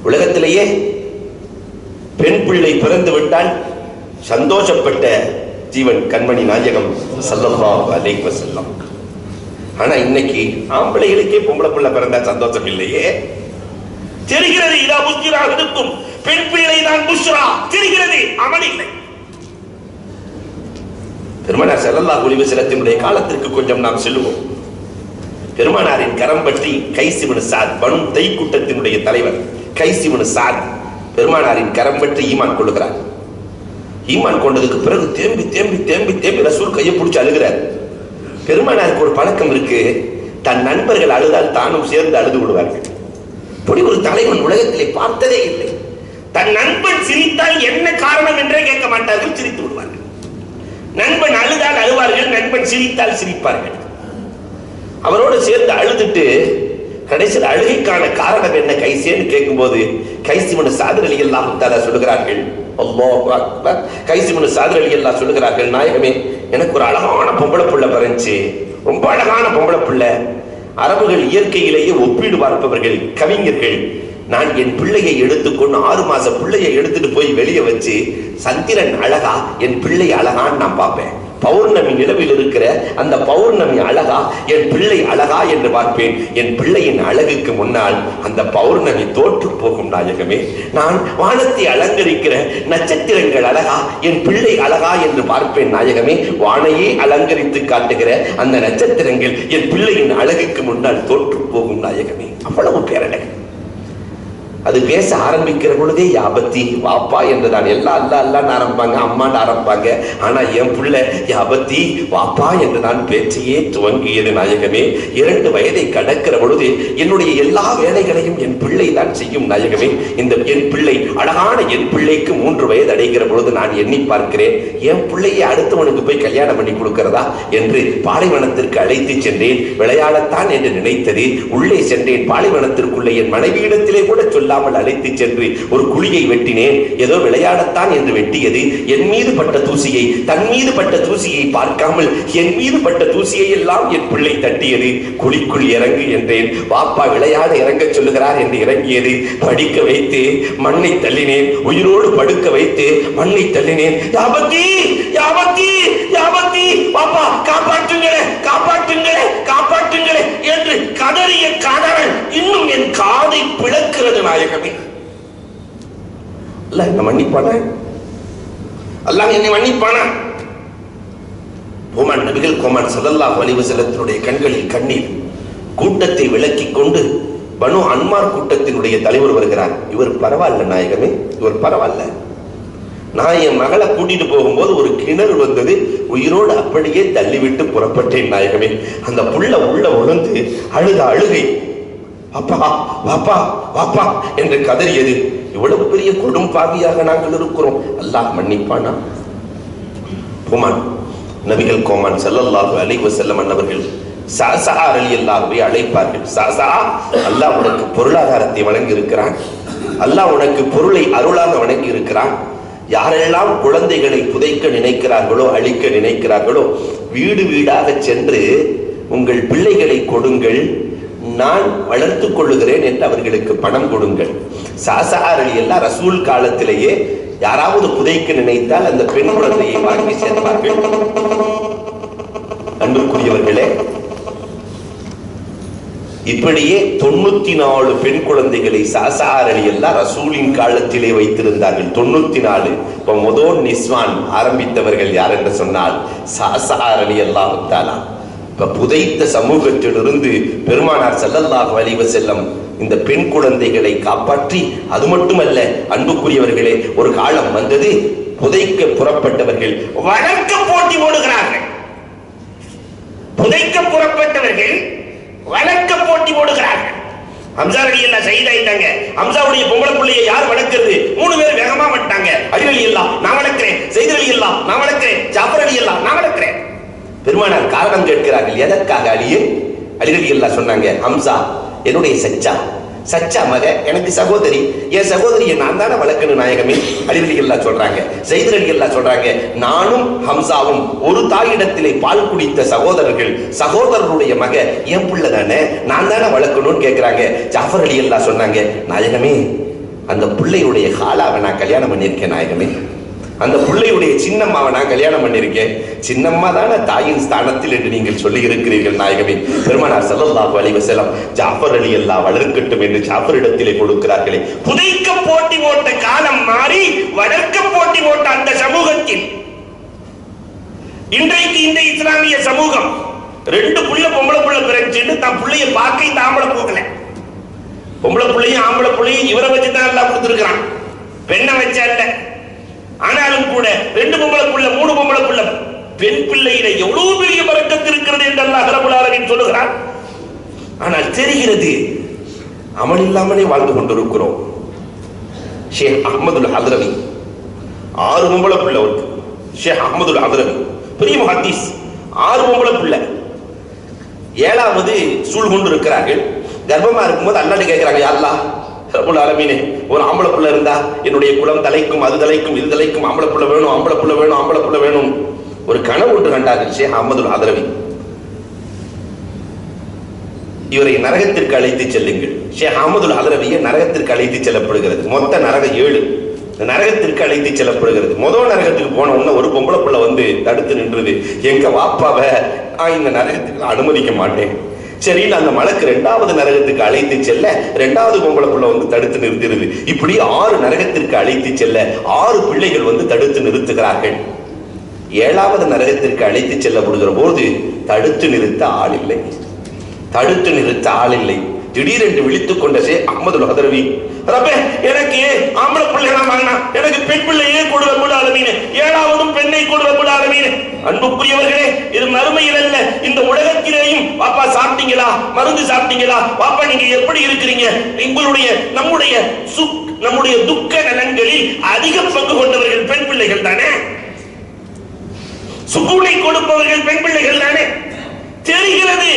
உலகத்திலேயே பெண் பிள்ளை பிறந்து விட்டால் சந்தோஷப்பட்ட ஜீவன் கண்மணி நாயகம் ஸல்லல்லாஹு அலைஹி வஸல்லம். ஆனா இன்னைக்கு ஆம்பளைகளுக்கே பொம்பளை பிள்ளை பிறந்தா சந்தோஷம் இல்லையே. தெரிகிறது இதா புஷ்ரா இருக்கும், பெண் பிள்ளை தான் புஷ்ரா தெரிகிறது, அமல் இல்லை. பெருமானார் ஸல்லல்லாஹு அலைஹி வஸல்லத்தினுடைய காலத்திற்கு கொஞ்சம் நாம் செல்லுவோம். பெருமானாரின் கரம் பற்றி கைஸ் இப்னு சாத், பனு தை கூட்டத்தினுடைய தலைவர் கைஸ் இப்னு சாத் பெருமானாரின் கரம் பற்றி ஈமான் கொள்ளுகிறார். ஈமான் கொண்டதுக்கு பிறகு தேம்பி தேம்பி தேம்பி தேம்பி ரசூல் கையை பிடிச்சு அழுகிறார். பெருமானாருக்கு ஒரு பழக்கம் இருக்கு, தன் நண்பர்கள் அழுதால் தானும் சேர்ந்து அழுது விடுவார்கள். இப்படி ஒரு தலைவன் உலகத்திலே பார்த்ததே இல்லை. தன் நண்பன் சிரித்தால் என்ன காரணம் என்றே கேட்க மாட்டார்கள், சிரித்து விடுவார்கள். நண்பன் அழுதால் அழுவார்கள், நண்பன் சிரித்தால் சிரிப்பார்கள். அவரோடு சேர்ந்து அழுதுட்டு கடைசியில் அழுகைக்கான காரணம் என்ன கைசேன்னு கேட்கும்போது கைஸ் இப்னு சாத் ரலியல்லாஹு தஆலா சொல்கிறார்கள், அல்லாஹு அக்பர், கைஸ் இப்னு சாத் ரலியல்லாஹு சொல்கிறார்கள், நாயகமே எனக்கு ஒரு அழகான பொம்பளை புள்ள பிறந்துச்சு, ரொம்ப அழகான பொம்பளை புள்ள. அரபுகள் இயற்கையிலேயே ஒப்பீடு பார்ப்பவர்கள், கவிஞர்கள். நான் என் பிள்ளையை எடுத்துக்கொண்டு 6 மாச பிள்ளையை எடுத்துட்டு போய் வெளியே வச்சு சந்திரன் அழகா என் பிள்ளை அழகான்னு நான் பார்ப்பேன். பௌர்ணமி நிலவில் இருக்கிற அந்த பௌர்ணமி அழகா என் பிள்ளை அழகா என்று பார்ப்பேன். என் பிள்ளையின் அழகுக்கு முன்னால் அந்த பௌர்ணமி தோற்று போகும் நாயகமே. நான் வானத்தை அலங்கரிக்கிற நட்சத்திரங்கள் அழகா என் பிள்ளை அழகா என்று பார்ப்பேன் நாயகமே. வானையே அலங்கரித்து காட்டுகிற அந்த நட்சத்திரங்கள் என் பிள்ளையின் அழகுக்கு முன்னால் தோற்று போகும் நாயகமே. அவ்வளவு பேரழகு. அது பேச ஆரம்பிக்கிற பொழுதே யாபத்தி வாப்பா என்றுதான். எல்லாம் அல்ல அல்லான்னு ஆரம்பிப்பாங்க, அம்மான்னு ஆரம்பிப்பாங்க. ஆனா என் பிள்ளை யாபத்தி வாப்பா என்றுதான் பேச்சையே துவங்கியது நாயகமே. 2 வயதை கடக்கிற பொழுது என்னுடைய எல்லா வேலைகளையும் என் பிள்ளை தான் செய்யும் நாயகமே. இந்த என் பிள்ளை அழகான என் பிள்ளைக்கு 3 வயது அடைகிற பொழுது நான் எண்ணி பார்க்கிறேன், என் பிள்ளையை அடுத்தவனுக்கு போய் கல்யாணம் பண்ணி கொடுக்கிறதா என்று பாலைவனத்திற்கு அழைத்து சென்றேன். விளையாடத்தான் என்று நினைத்தது. உள்ளே சென்றேன். பாலைவனத்திற்குள்ளே என் மனைவியிடத்திலே கூட சொல்லாமல் அழைத்து சென்று ஒரு குழியை வெட்டினேன். ஏதோ விளையாடத்தான் என்று வெட்டியது. என் மீது பட்ட தூசியை, தன் மீது பட்ட தூசியை பார்க்காமல் என் மீது பட்ட தூசியை எல்லாம் என் பிள்ளை தட்டியது. குழிக்குள் இறங்கு என்றேன். பாப்பா விளையாட இறங்க சொல்லுகிறார் என்று இறங்கியது. படிக்க வைத்து மண்ணை தள்ளினேன். உயிரோடு படுக்க வைத்து மண்ணை தள்ளினேன். யாபத்தி யாபத்தி யாபத்தி பாப்பா காப்பாற்றுங்களே காப்பாற்றுங்களே காப்பாற்றுங்களே என்று கதறிய கதறல் இன்னும் என் காதை பிளக்கிறது நாயகமே. அல்லாஹ் என்ன மன்னிப்பானா? அல்லாஹ் என்னை மன்னிப்பானா? கோமான் நபிகள் கோமான் ஸல்லல்லாஹு அலைஹி வஸல்லத்தினுடைய கண்களில் கண்ணீர். கூட்டத்தை விலக்கிக் கொண்டு பனு அன்மார் கூட்டத்தினுடைய தலைவர் வருகிறார். இவர் பரவாயில்ல நாயகமே, இவர் பரவாயில்ல. நான் என் மகளை கூட்டிட்டு போகும்போது ஒரு கிணறு வந்தது, உயிரோடு அப்படியே தள்ளிவிட்டு புறப்பட்டேன் நாயகமே. அந்த புள்ள உள்ள விழுந்து அழுத அழுகை, அப்பா வாப்பா வாப்பா என்று கதறியது. இவ்வளவு பெரிய கொடும் பாவியாக நாங்கள் இருக்கிறோம், அல்லாஹ் மன்னிப்பானா? கோமான் நபிகள் கோமான் ஸல்லல்லாஹு அலைஹி வஸல்லம் அவர்கள் ஸஅஸா ரலியல்லாஹு அழைப்பார்கள். ஸஅஸா, அல்லாஹ் உனக்கு பொருளாதாரத்தை வழங்கி இருக்கிறான், அல்லாஹ் உனக்கு பொருளை அருளாக வழங்கி இருக்கிறான். யாரெல்லாம் குழந்தைகளை புதைக்க நினைக்கிறார்களோ, அழிக்க நினைக்கிறார்களோ, வீடு வீடாக சென்று உங்கள் பிள்ளைகளை கொடுங்கள், நான் வளர்த்துக் கொள்ளுகிறேன் என்று அவர்களுக்கு பணம் கொடுங்கள். ஸஅஸா ரலியல்லாஹு ரசூல் காலத்திலேயே யாராவது புதைக்க நினைத்தால் அந்த பெண் குழந்தையை வாங்கி சேர்ப்பார்கள். அன்புக்குரியவர்களே, இப்படியே 94 பெண் குழந்தைகளை ஸஅஸா ரலியல்லாஹு ரசூலின் காலத்திலே வைத்திருந்தார்கள். 94. இப்ப முதல் நிஸ்வான் ஆரம்பித்தவர்கள் யார் என்று சொன்னால் ஸஅஸா ரலியல்லாஹு தஆலா. இப்ப புதைத்த சமூகத்திலிருந்து பெருமானார் ஸல்லல்லாஹு அலைஹி வஸல்லம் இந்த பெண் குழந்தைகளை காப்பாற்றி, அது மட்டுமல்ல அன்புக்குரியவர்களே, ஒரு காலம் வந்தது, புதைக்க புறப்பட்டவர்கள் வழக்க போட்டி ஓடுகிறார்கள். புதைக்க புறப்பட்டவர்கள் வழக்க போட்டி ஓடுகிறார்கள். ஹம்ஸா ரலியல்லாஹு ஷஹீதாயிட்டாங்க. ஹம்ஸாவுடைய பொம்பளை புள்ளையை யார் வளர்க்கிறது? 3 பேர் வேகமா வந்துட்டாங்க. அலி ரலியல்லாஹு நான் வளர்க்கிறேன், ஸைத் ரலியல்லாஹு நான் வளர்க்கிறேன், ஜாஃபர் ரலியல்லாஹு நான் வளர்க்கிறேன். பெருமானார் காரணம் கேட்கிறார்கள், எதற்காக அலியே? அலி ரலியல்லாஹு சொன்னாங்க, ஹம்ஸா என்னுடைய சச்சா மக, எனக்கு சகோதரி, என் சகோதரியை நான் தானே வளர்க்கணும் நாயகமே. அலி ரலியல்லாஹு சொல்றாங்க, ஸைத் ரலியல்லாஹு சொல்றாங்க, நானும் ஹம்ஸாவும் ஒரு தாயிடத்திலே பால் குடித்த சகோதரர்கள், சகோதரருடைய மக என் பிள்ளை தானே, நான் தானே வளர்க்கணும்னு கேட்கிறாங்க. ஜாஃபர் ரலியல்லாஹு சொன்னாங்க, நாயகமே அந்த பிள்ளையுடைய ஹாலாவை நான் கல்யாணம் பண்ணியிருக்கேன் நாயகமே, அந்த பிள்ளையுடைய சின்னம்மாவை நான் கல்யாணம் பண்ணியிருக்கேன். சின்னம்மா தானே தாயின் ஸ்தானத்தில் என்று நீங்கள் சொல்லி இருக்கிறீர்கள் நாயகமே. பெருமானார் ஸல்லல்லாஹு அலைஹி வஸல்லம் ஜாஃபர் ரலியல்லாஹு வளர்க்கட்டும் என்று ஜாஃபர் இடத்திலே கொடுக்கிறார்களே. புதைக்க போட்டி ஓட்ட காலம் மாறி வளர்க்க போட்டி ஓட்ட அந்த சமூகத்தில் இன்றைக்கு இந்த இஸ்லாமிய சமூகம் 2 புள்ள பொம்பளை புள்ள பிறந்துட்டு தான் பிள்ளைய பார்க்க இந்த ஆம்பளை போகல. பொம்பளை பிள்ளையும் ஆம்பளை பிள்ளையும் இவரை வச்சு தான் எல்லாம் கொடுத்துருக்கிறான், பெண்ணை வச்சா இல்ல. ஆனாலும் கூட 2 பொம்பளை புள்ள 3 பொம்பளை புள்ள, பெண் பிள்ளையில எவ்வளவு பெரிய பரக்கத்து இருக்கிறது என்று அல்லாஹ் ரப்பல் ஆலமீன் சொல்லுகிறார். ஆனால் தெரிகிறது அமல் இல்லாமலே வாழ்ந்து கொண்டிருக்கிறோம். ஷேக் அஹ்மதுல் ஹத்ரவி, 6 பொம்பளை பிள்ளை அவருக்கு. ஷேக் அஹ்மதுல் ஹத்ரவி பெரிய முஹத்தீஸ், 6 பொம்பளை பிள்ளை. 7வது சூழ் கொண்டு இருக்கிறார்கள். கர்ப்பமா இருக்கும்போது அல்லாஹ்ட்ட கேட்கிறாங்க, யா அல்லாஹ் ரப்பல் ஆலமீனே, ஒரு ஆம்பளை பிள்ளை இருந்தா என்னுடைய குலம் தலைக்கும், அது தலைக்கும், இது தலைக்கும், ஆம்பளை பிள்ளை வேணும், ஆம்பளை பிள்ளை வேணும், ஆம்பளை பிள்ளை வேணும். ஒரு கனவு ஒன்று கண்டார்கள் ஷேக் அஹ்மதுல் ஹத்ரவி. இவரை நரகத்திற்கு அழைத்து செல்லுங்கள். ஷேக் அஹ்மதுல் ஹத்ரவியை நரகத்திற்கு அழைத்து செல்லப்படுகிறது. மொத்த நரகம் 7. நரகத்திற்கு அழைத்து செல்லப்படுகிறது. முதல் நரகத்துக்கு போன உடனே ஒரு பொம்பளை பிள்ளை வந்து தடுத்து நின்றது. எங்க வாப்பாவை இந்த நரகத்துக்கு அனுமதிக்க மாட்டேன். சரி, அந்த மலக்கு 2வது நரகத்துக்கு அழைத்து செல்ல 2வது பொம்பளை பிள்ளை வந்து தடுத்து நிறுத்திடுது. இப்படி 6 நரகத்திற்கு அழைத்து செல்ல 6 பிள்ளைகள் வந்து தடுத்து நிறுத்துகிறார்கள். 7வது நரகத்திற்கு அழைத்து செல்லப்படுகிற போது தடுத்து நிறுத்த ஆள் இல்லை. தடுத்து நிறுத்த ஆள் இல்லை. திடீரென்று விழித்துக் கொண்ட ஷேக் அஹ்மதுல் ஹத்ரவி, ரப்பே, எனக்கு ஆம்பளை பிள்ளைகளா வாங்கினா எனக்கு பெண் பிள்ளையே கொடு ரப்பல் ஆலமீனே, 7வதும் பெண்ணை கொடு ரப்பல் ஆலமீனே. அன்புக்குரியவர்களே, இது மறுமையில் அல்ல, இந்த உலகத்திலேயும் பாப்பா சாப்பிட்டீங்களா, மருந்து சாப்பிட்டீங்களா, பாப்பா நீங்க எப்படி இருக்கிறீங்க, நம்முடைய துக்க நலன்களில் அதிக பங்கு கொண்டவர்கள் பெண் பிள்ளைகள் தானே. சுகூனை கொடுப்பவர்கள் பெண் பிள்ளைகள் தானே, தெரிகிறது.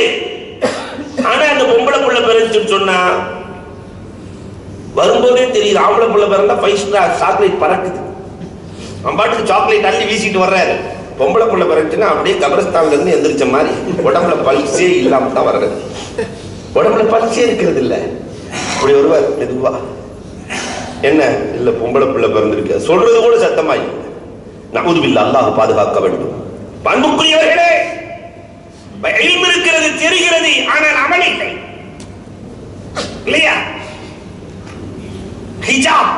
ஆனா அந்த பொம்பளை புள்ள பிறந்துன்னு சொன்னா வரும்போதே தெரியுது. ஆம்பளை புள்ள பிறந்தா 5 ஸ்டார் சாக்லேட் பறக்குது. அவன் பாட்டுக்கு சாக்லேட் அள்ளி வீசிட்டு வர்றாரு. பொம்பளை புள்ள பிறந்துச்சுன்னா அப்படியே கபரஸ்தான்ல இருந்து எந்திரிச்ச மாதிரி உடம்புல பல்சே இல்லாம தான் வர்றது. உடம்புல பல்சே இருக்கிறது இல்ல. அப்படி வருவார் மெதுவா, என்ன இல்ல பொம்பளை புள்ள பிறந்திருக்கு சொல்றது கூட சத்தமாயி. நஊதுபில்லாஹ், அல்லாஹ் பாதுகாக்க வேண்டும். அன்புக்குரியவர்களே, இல்ம் இருக்கிறது, தெரிகிறது, ஆனால் அமல் இல்லை. இல்லையா? ஹிஜாப்,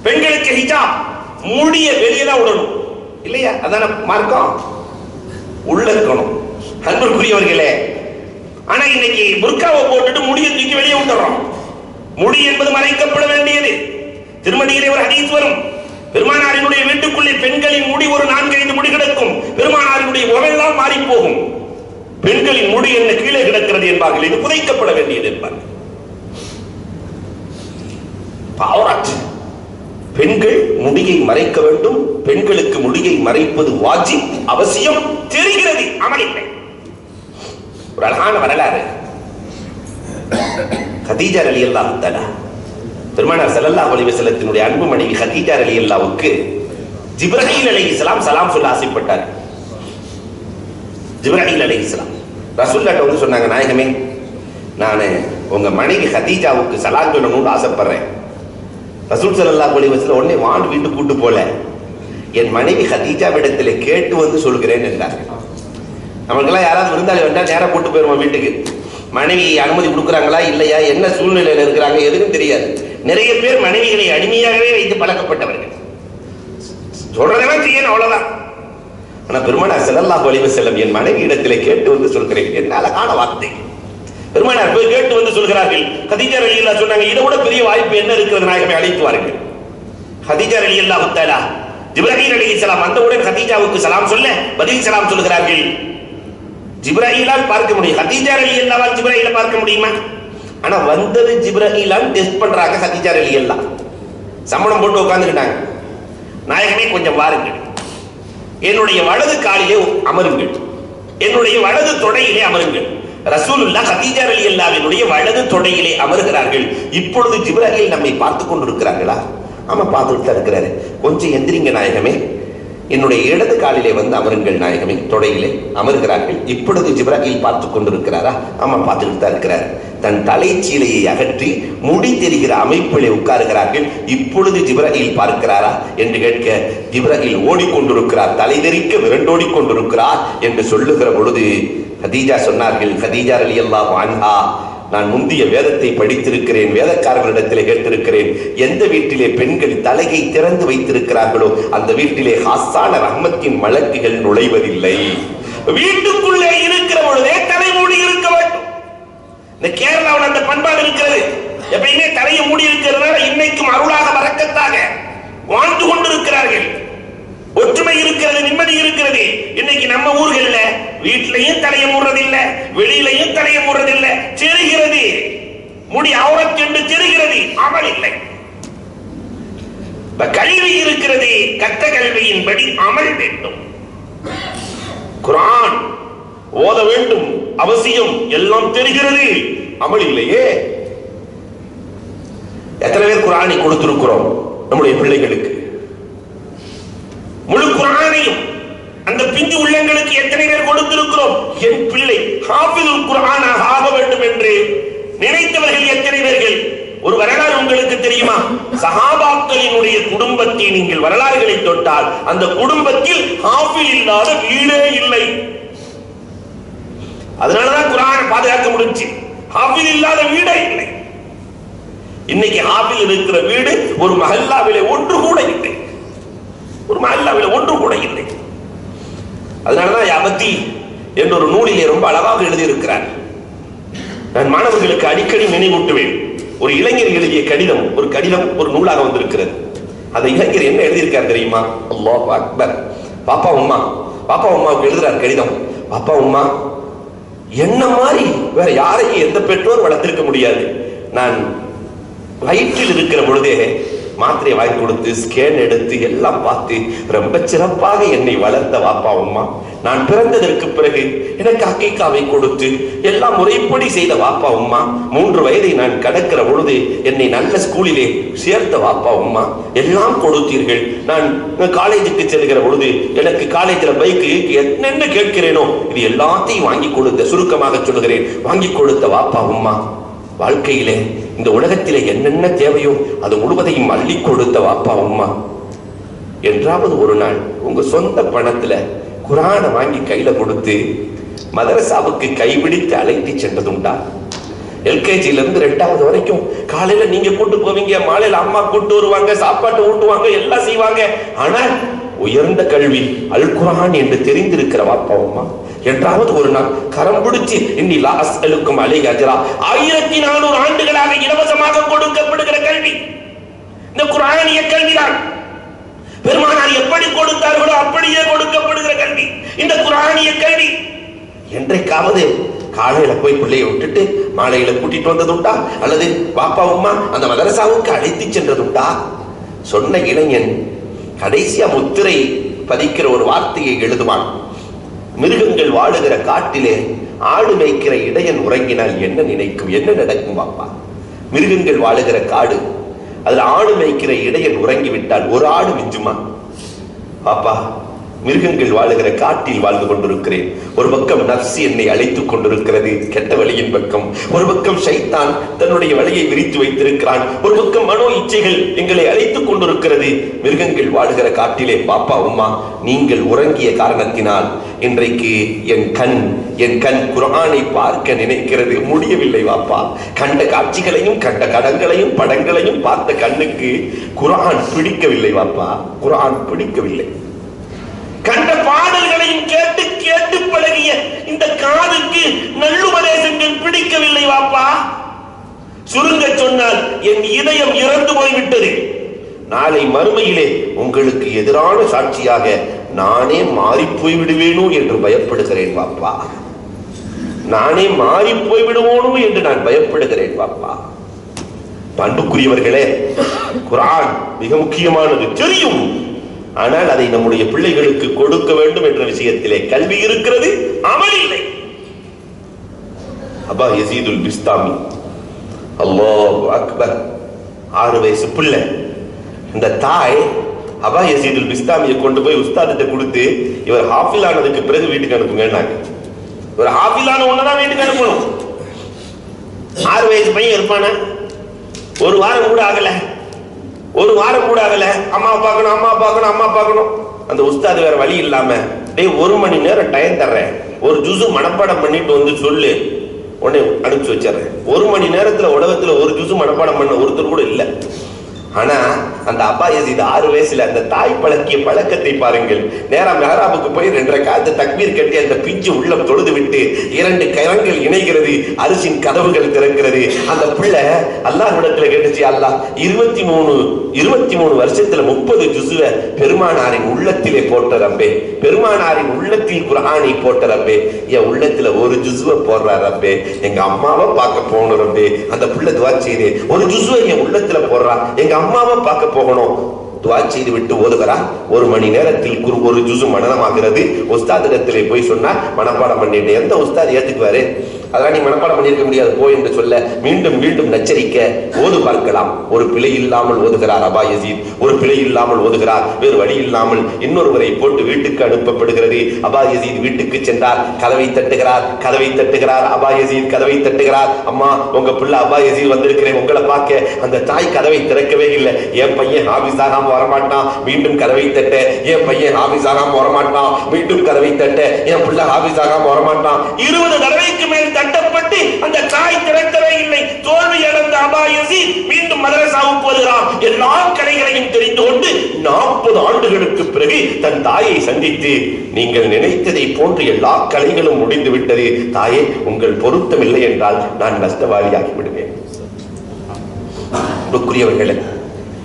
பெண்களுக்கு ஹிஜாப், முடிய வெளியில விடணும். இல்லையா? அதான மார்க்கம், உள்ள இருக்கணும். அன்புக்குரியவர்களே, ஆனா இன்னைக்கு புர்காவை போட்டுட்டு முடிய தூக்கி வெளியே விட்டுறோம். முடி என்பது மறைக்கப்பட வேண்டியது. திருமதியிலே ஒரு ஹதீஸ் வரும், பெருமானாரினுடைய வீட்டுக்குள்ளே பெண்களின் முடி ஒரு 4-5 முடி கிடக்கும். பெருமானாரினுடைய உடலெல்லாம் மாறி போகும். பெண்களின் முடி என்ன கீழே கிடக்கிறது என்பார்கள். இது புதைக்கப்பட வேண்டியது என்பார்கள். பெண்கள் முடியை மறைக்க வேண்டும். பெண்களுக்கு முடியை மறைப்பது வாஜிப், அவசியம், தெரிகிறது, அமல் இல்லை. ஒரு அழகான வரலாறு. கதீஜா ரலியல்லாஹு தஆலா, பெருமானார் ஸல்லல்லாஹு அலைஹி வஸல்லத்தினுடைய அன்பு மனைவி கதீஜா ரலியல்லாஹுக்கு ஜிப்ரீல் அலைஹிஸ்ஸலாம் சலாம் சொல்ல ஆசைப்பட்டார். ஜிப்ரீல் அலைஹிஸ்ஸலாம் ரசூலுல்லாஹ் வந்து சொன்னாங்க, நாயகமே, நான் உங்க மனைவி கதீஜாவுக்கு சலாம் சொல்லணும்னு ஆசைப்படுறேன். ரசூல் ஸல்லல்லாஹு அலைஹி வஸல்லம் உடனே வாண்டு வீட்டு கூட்டு போல, என் மனைவி கதீஜாவிடத்தில் கேட்டு வந்து சொல்கிறேன் என்றார். நமக்கெல்லாம் யாராவது விருந்தாளி வந்தா நேரா கூட்டு போயிருவோம் வீட்டுக்கு. மனைவி அனுமதி கொடுக்குறாங்களா இல்லையா, என்ன சூழ்நிலையில இருக்கிறாங்க எதுவும் தெரியாது. நிறைய பேர் மனைவிகளை அடிமையாகவே வைத்து பழக்கப்பட்டவர்கள். சொல்றதெல்லாம் செய்யணும், அவ்வளவுதான். ஆனா பெருமானார் ஸல்லல்லாஹு அலைஹி வஸல்லம் என் மனைவி இடத்திலே கேட்டு வந்து சொல்கிறேன். என்ன அழகான வார்த்தை. பெருமானார் போய் கேட்டு வந்து சொல்கிறார்கள். கதீஜா ரலியல்லாஹு சொன்னாங்க, இதை விட பெரிய வாய்ப்பு என்ன இருக்கிறது, நாயகமே அழைத்து வாருங்கள். கதீஜா ரலியல்லாஹு தஆலா ஜிப்ரீல் அலைஹிஸ்ஸலாம் வந்தவுடன் கதீஜாவுக்கு சலாம் சொல்ல பதில் சலாம் சொல்கிறார்கள். ஜிப்ரீலால் பார்க்க முடியும், கதீஜா ரலியல்லாஹு ஜிப்ரீலை பார்க்க முடியுமா? ஆனா வந்தது ஜிப்ரீலால் டெஸ்ட் பண்றாங்க. கதீஜா ரலியல்லாஹு சம்மணம் போட்டு உட்கார்ந்துட்டாங்க. நாயகமே கொஞ்சம் வாருங்கள், என்னுடைய வலது காலிலே அமருங்கள், என்னுடைய வலது தொடையிலே அமருங்கள். ரசூலுல்லாஹ் கதீஜா ரலியல்லாஹுவினுடைய வலது தொடையிலே அமருகிறார்கள். இப்பொழுது ஜிப்ரீல் நம்மை பார்த்து கொண்டிருக்கிறார்களா? ஆமா, பார்த்துட்டு தான் இருக்கிறாரு. கொஞ்சம் எந்திரிங்க நாயகமே, என்னுடைய இடது காலிலே வந்து அமருங்கள் நாயகமே. தொடையிலே அமருகிறார்கள். இப்பொழுது ஜிப்ரீல் பார்த்து கொண்டிருக்கிறாரா? ஆமா, பார்த்துட்டு தான் இருக்கிறார். தன் தலைச்சீலையை அகற்றி முடி தெரிகிற அமைப்பிலே உட்காருகிறார்கள். இப்பொழுது ஜிப்ரீல் பார்க்கிறாரா என்று கேட்க, ஜிப்ரீல் ஓடிக்கொண்டிருக்கிறார், தலைதெறிக்க விரண்டோடி கொண்டிருக்கிறார் என்று சொல்லுகிற பொழுது கதீஜா சொன்னார்கள், கதீஜா ரலியல்லாஹு அன்ஹா, நான் முந்திய வேதத்தை படித்திருக்கிறேன், வேதக்காரர்களிடத்திலே கேட்டிருக்கிறேன், எந்த வீட்டிலே பெண்கள் தலையை திறந்து வைத்திருக்கிறார்களோ அந்த வீட்டிலே ஹாஸான ரஹ்மத்தின் மலக்குகள் நுழைவதில்லை. வீட்டுக்குள்ளே இருக்கிற பொழுதே தலைமூடி இருக்க வேண்டும். இந்த கேரளாவில் அந்த பண்பாடு இருக்கிறது. எப்பயுமே தலையை மூடி இருக்கிறதுனால இன்னைக்கும் அருளாக வரக்கத்தாக வாழ்ந்து கொண்டிருக்கிறார்கள். ஒற்றுமை இருக்கிறது, நிம்மதி இருக்கிறது. இன்னைக்கு நம்ம ஊர்கள்ல வீட்டிலையும் தலையை மூடுறதில்லை, வெளியிலையும் தலையை மூடுறதில்லை. தெரிகிறது, முடி அவுரத் என்று தெரிகிறது, அமல் இல்லை. கல்வி இருக்கிறது, கற்ற கல்வியின்படி அமல் வேண்டும். குர்ஆன் ஓத வேண்டும் அவசியம், எல்லாம் தெரிகிறது, அமல் இல்லையே. எத்தனை பேர் குர்ஆனை கொடுத்திருக்கிறோம் நம்முடைய பிள்ளைகளுக்கு? முழு குர்ஆனையும் அந்த பிஞ்சு உள்ளங்களுக்கு எத்தனை பேர் கொடுத்திருக்கிறோம்? என் பிள்ளை ஹாஃபிதுல் குர்ஆனாக ஆக வேண்டும் என்று நினைத்தவர்கள் எத்தனை பேர்கள்? ஒரு வரலாறு உங்களுக்கு தெரியுமா? சஹாபாக்களினுடைய குடும்பத்தை நீங்கள் வரலாறுகளை தொட்டால் அந்த குடும்பத்தில் ஹாஃபில் இல்லாத வீடே இல்லை. அதனாலதான் குர்ஆனை பாதுகாக்க முடிஞ்சு. ஹாஃபில் இல்லாத வீடே இல்லை. இன்னைக்கு ஹாஃபில் இருக்கிற வீடு ஒரு மஹல்லாவிலே ஒன்று கூட இல்லை. ஒரு மஹல்லாவிலே ஒன்று கூட இல்லை. அதனாலதான் யாபத்தி என்ற ஒரு நூலிலே ரொம்ப அழகாக எழுதியிருக்கிறார். நான் மாணவர்களுக்கு அடிக்கடி நினைவூட்டுவேன். ஒரு இளைஞர் எழுதிய கடிதம், ஒரு கடிதம் ஒரு நூலாக வந்திருக்கிறது. அந்த இளைஞர் என்ன எழுதியிருக்கார் தெரியுமா? அல்லாஹ் அக்பர். பாப்பா உம்மா, பாப்பா உம்மாவுக்கு எழுதுறார் கடிதம். பாப்பா உம்மா, என்ன மாதிரி வேற யாரையும் எந்த பெற்றோர் வளர்த்திருக்க முடியாது. நான் வயிற்றில் இருக்கிற பொழுதே மாத்திரை வாங்கி கொடுத்து ஸ்கேன் எடுத்து எல்லாம் பார்த்து ரொம்ப சிறப்பாக என்னை வளர்த்த வாப்பா உம்மா. நான் பிறந்ததற்கு பிறகு எனக்கு அக்கைக்காவை கொடுத்து எல்லாம் முறைப்படி செய்த வாப்பா உம்மா. 3 வயதை நான் கடக்கிற பொழுது என்னை நல்ல ஸ்கூலிலே சேர்த்த வாப்பா உம்மா. எல்லாம் கொடுத்தீர்கள். நான் காலேஜுக்கு செல்கிற பொழுது எனக்கு காலேஜில் பைக்கு என்னென்ன கேட்கிறேனோ இது எல்லாத்தையும் வாங்கி கொடுத்த, சுருக்கமாக சொல்லுகிறேன், வாங்கி கொடுத்த வாப்பா உம்மா. வாழ்க்கையிலே இந்த உலகத்திலே என்னென்ன தேவையோ அது முழுவதையும் அள்ளி கொடுத்த வாப்பா உம்மா. என்றாவது ஒரு நாள் உங்க சொந்த பணத்துல குர்ஆனை வாங்கி கையில கொடுத்து மதரசாவுக்கு கைபிடித்து அழைத்து சென்றதுண்டா? எல்கேஜில இருந்து 2வது வரைக்கும் காலையில நீங்க கூட்டு போவீங்க, மாலையில அம்மா கூட்டு வருவாங்க, சாப்பாட்டு ஊட்டுவாங்க, எல்லாம் செய்வாங்க. ஆனா உயர்ந்த கல்வி அல் குர்ஆன் என்று தெரிந்திருக்கிற வாப்பா உம்மா என்றாவது ஒரு நாள் கரம் பிடிச்சு இன்னி லா அஸ்அலுக்கும் அலைஹி அஜ்ரா 1400 ஆண்டுகளாக இலவசமாக கொடுக்கப்படுகிற கல்வி இந்த குர்ஆனிய கல்விதான். பெருமானார் எப்படி கொடுத்தார்களோ அப்படியே கொடுக்கப்படுகிற கல்வி இந்த குர்ஆனிய கல்வி. என்றைக்காவது காலையில போய் பிள்ளையை விட்டுட்டு மாலையில கூட்டிட்டு வந்ததுண்டா? அல்லது பாப்பா உம்மா அந்த மதரசாவுக்கு அழைத்து சென்றதுண்டா? சொன்ன இளைஞன் கடைசியா முத்திரை பதிக்கிற ஒரு வார்த்தையை எழுதுவான். மிருகங்கள் வாழுகிற காட்டிலே ஆடு மேய்க்கிற இடையன் உறங்கினால் என்ன நினைக்கும், என்ன நடக்கும் பாப்பா? மிருகங்கள் வாழுகிற காடு, அதுல ஆடு மேய்க்கிற இடையன் உறங்கிவிட்டால் ஒரு ஆடு மிஞ்சுமா பாப்பா? மிருகங்கள் வாழுகிற காட்டில் வாழ்ந்து கொண்டிருக்கிறேன். ஒரு பக்கம் நப்சி என்னை அழைத்துக் கொண்டிருக்கிறது கெட்ட வழியின் பக்கம், ஒரு பக்கம் ஷைத்தான் தன்னுடைய வழியை விரித்து வைத்திருக்கிறான், ஒரு பக்கம் மனோ இச்சைகள் எங்களை அழைத்துக் கொண்டிருக்கிறது. மிருகங்கள் வாழுகிற காட்டிலே பாப்பா உம்மா நீங்கள் உறங்கிய காரணத்தினால் இன்றைக்கு என் கண் குர்ஆனை பார்க்க நினைக்கிறது, முடியவில்லை வாப்பா. கண்ட காட்சிகளையும் கண்ட கடங்களையும் படங்களையும் பார்த்த கண்ணுக்கு குர்ஆன் பிடிக்கவில்லை வாப்பா, குர்ஆன் பிடிக்கவில்லை. கண்ட பாடல்களையும் கேட்டு கேட்டு பழகிய இந்த காதுக்கு நல்லுபதேசங்கள் பிடிக்கவில்லை வாப்பா. சுருங்க சொன்னால் என் இதயம் இறந்து போய்விட்டது. நாளை மறுமையிலே உங்களுக்கு எதிரான சாட்சியாக நானே மாறி போய்விடுவேனோ என்று பயப்படுகிறேன் வாப்பா. நானே மாறி போய்விடுவோனோ என்று நான் பயப்படுகிறேன் வாப்பா. பண்புக்குரியவர்களே, குர்ஆன் மிக முக்கியமானது தெரியும். ஆனால் அதை நம்முடைய பிள்ளைகளுக்கு கொடுக்க வேண்டும் என்ற விஷயத்திலே கல்வி இருக்கிறது, அமல் இல்லை. அபா யஸீதுல் பிஸ்தாமி, அல்லாஹு அக்பர், 6 வயசு பிள்ளை. இந்த தாய் அபா யஸீதுல் பிஸ்தாமியை கொண்டு போய் உஸ்தாதிட்ட கொடுத்து இவர் ஹாஃபில் ஆனதுக்கு பிறகு வீட்டுக்கு அனுப்புங்கன்னாங்க. இவர் ஹாஃபில் ஆன ஒண்ணுதான் வீட்டுக்கு அனுப்பணும். 6 வயசு பையன் இருப்பான, ஒரு வாரம் கூட ஆகல, அம்மா பார்க்கணும். அந்த உஸ்தாது வேற வழி இல்லாம, டேய் 1 மணி நேரம் டைம் தர்றேன், ஒரு ஜுசு மனப்பாடம் பண்ணிட்டு வந்து சொல்லு, உடனே அனுப்பிச்சு வச்சிடறேன். 1 மணி நேரத்துல உலகத்துல ஒரு ஜுசு மனப்பாடம் பண்ண ஒருத்தர் கூட இல்ல. ஆனா அந்த அப்பா யஸீத் 6 வயசுல அந்த தாய் பழக்கிய பழக்கத்தை பாருங்கள். நேரா மெஹராபுக்கு போய் 2 ரக்காத் தக்பீர் கட்டி அந்த பிஞ்சு உள்ளம் தொழுது விட்டு 2 கரங்கள் இணைகிறது, அரிசின் கதவுகள் திறக்கிறது. அந்த பிள்ளை அல்லாஹ்விடத்துல கேட்டுச்சு, அல்லாஹ் 23 வருஷத்துல 30 ஜுஸுவ பெருமானாரின் உள்ளத்திலே போட்ட ரப்பே, பெருமானாரின் உள்ளத்தில் குர்ஆனை போட்ட ரப்பே, என் உள்ளத்துல ஒரு ஜுஸுவ போடுற ரப்பே, எங்க அம்மாவை பார்க்க போகணும் ரப்பே. அந்த பிள்ளை துவா செய்து ஒரு ஜுஸுவ என் உள்ளத்துல போடுறா, எங்க அம்மாவை பார்க்க போகணும். துஆ செய்து விட்டு ஓதுகிறார். 1 மணி நேரத்தில் ஒரு ஜுஸு மனனமாகிறது. உஸ்தாதிடத்திலே போய் சொன்னா மனப்பாடம் பண்ணிட்டு எந்த உஸ்தாத் ஏத்துக்குவாரு? அதெல்லாம் நீ மனப்பாடம் பண்ணியிருக்க முடியாது போ என்று சொல்ல மீண்டும் மீண்டும் நச்சரிக்க ஓது பார்க்கலாம். ஒரு பிழை இல்லாமல் ஓதுகிறார் அபா யசீத், ஒரு பிழை இல்லாமல் ஓதுகிறார். வேறு வழி இல்லாமல் இன்னொருவரை போட்டு வீட்டுக்கு அனுப்பப்படுகிறது. அபா யசீத் வீட்டுக்கு சென்றார். கதவை தட்டுகிறார். அபா யசீத் கதவை தட்டுகிறார். அம்மா, உங்க பிள்ளை அபா யசீத் வந்திருக்கிறேன் உங்களை பார்க்க. அந்த தாய் கதவை திறக்கவே இல்லை. என் பையன் ஹாபிஸ் ஆகாம வரமாட்டான். மீண்டும் கதவை தட்ட. என் பையன் ஹாபிஸ் ஆகாம வரமாட்டான். மீண்டும் கதவை தட்ட. என் பிள்ளை ஹாபிஸ் ஆகாம வரமாட்டான். 20 தடவைக்கு மேல் தட்டப்பட்டு அந்த தாய் திறக்கவே இல்லை. தோல்வி அடைந்த அபா யசீத் மீண்டும் மதரசாவுக்கு போகிறார். எல்லா கலைகளையும் தெரிந்து கொண்டு 40 ஆண்டுகளுக்கு பிறகு தன் தாயை சந்தித்து, நீங்கள் நினைத்ததை போன்று எல்லா கலைகளும் முடிந்து விட்டது தாயே, உங்கள் பொருத்தம் இல்லை என்றால் நான் நஷ்டவாளியாகி விடுவேன்.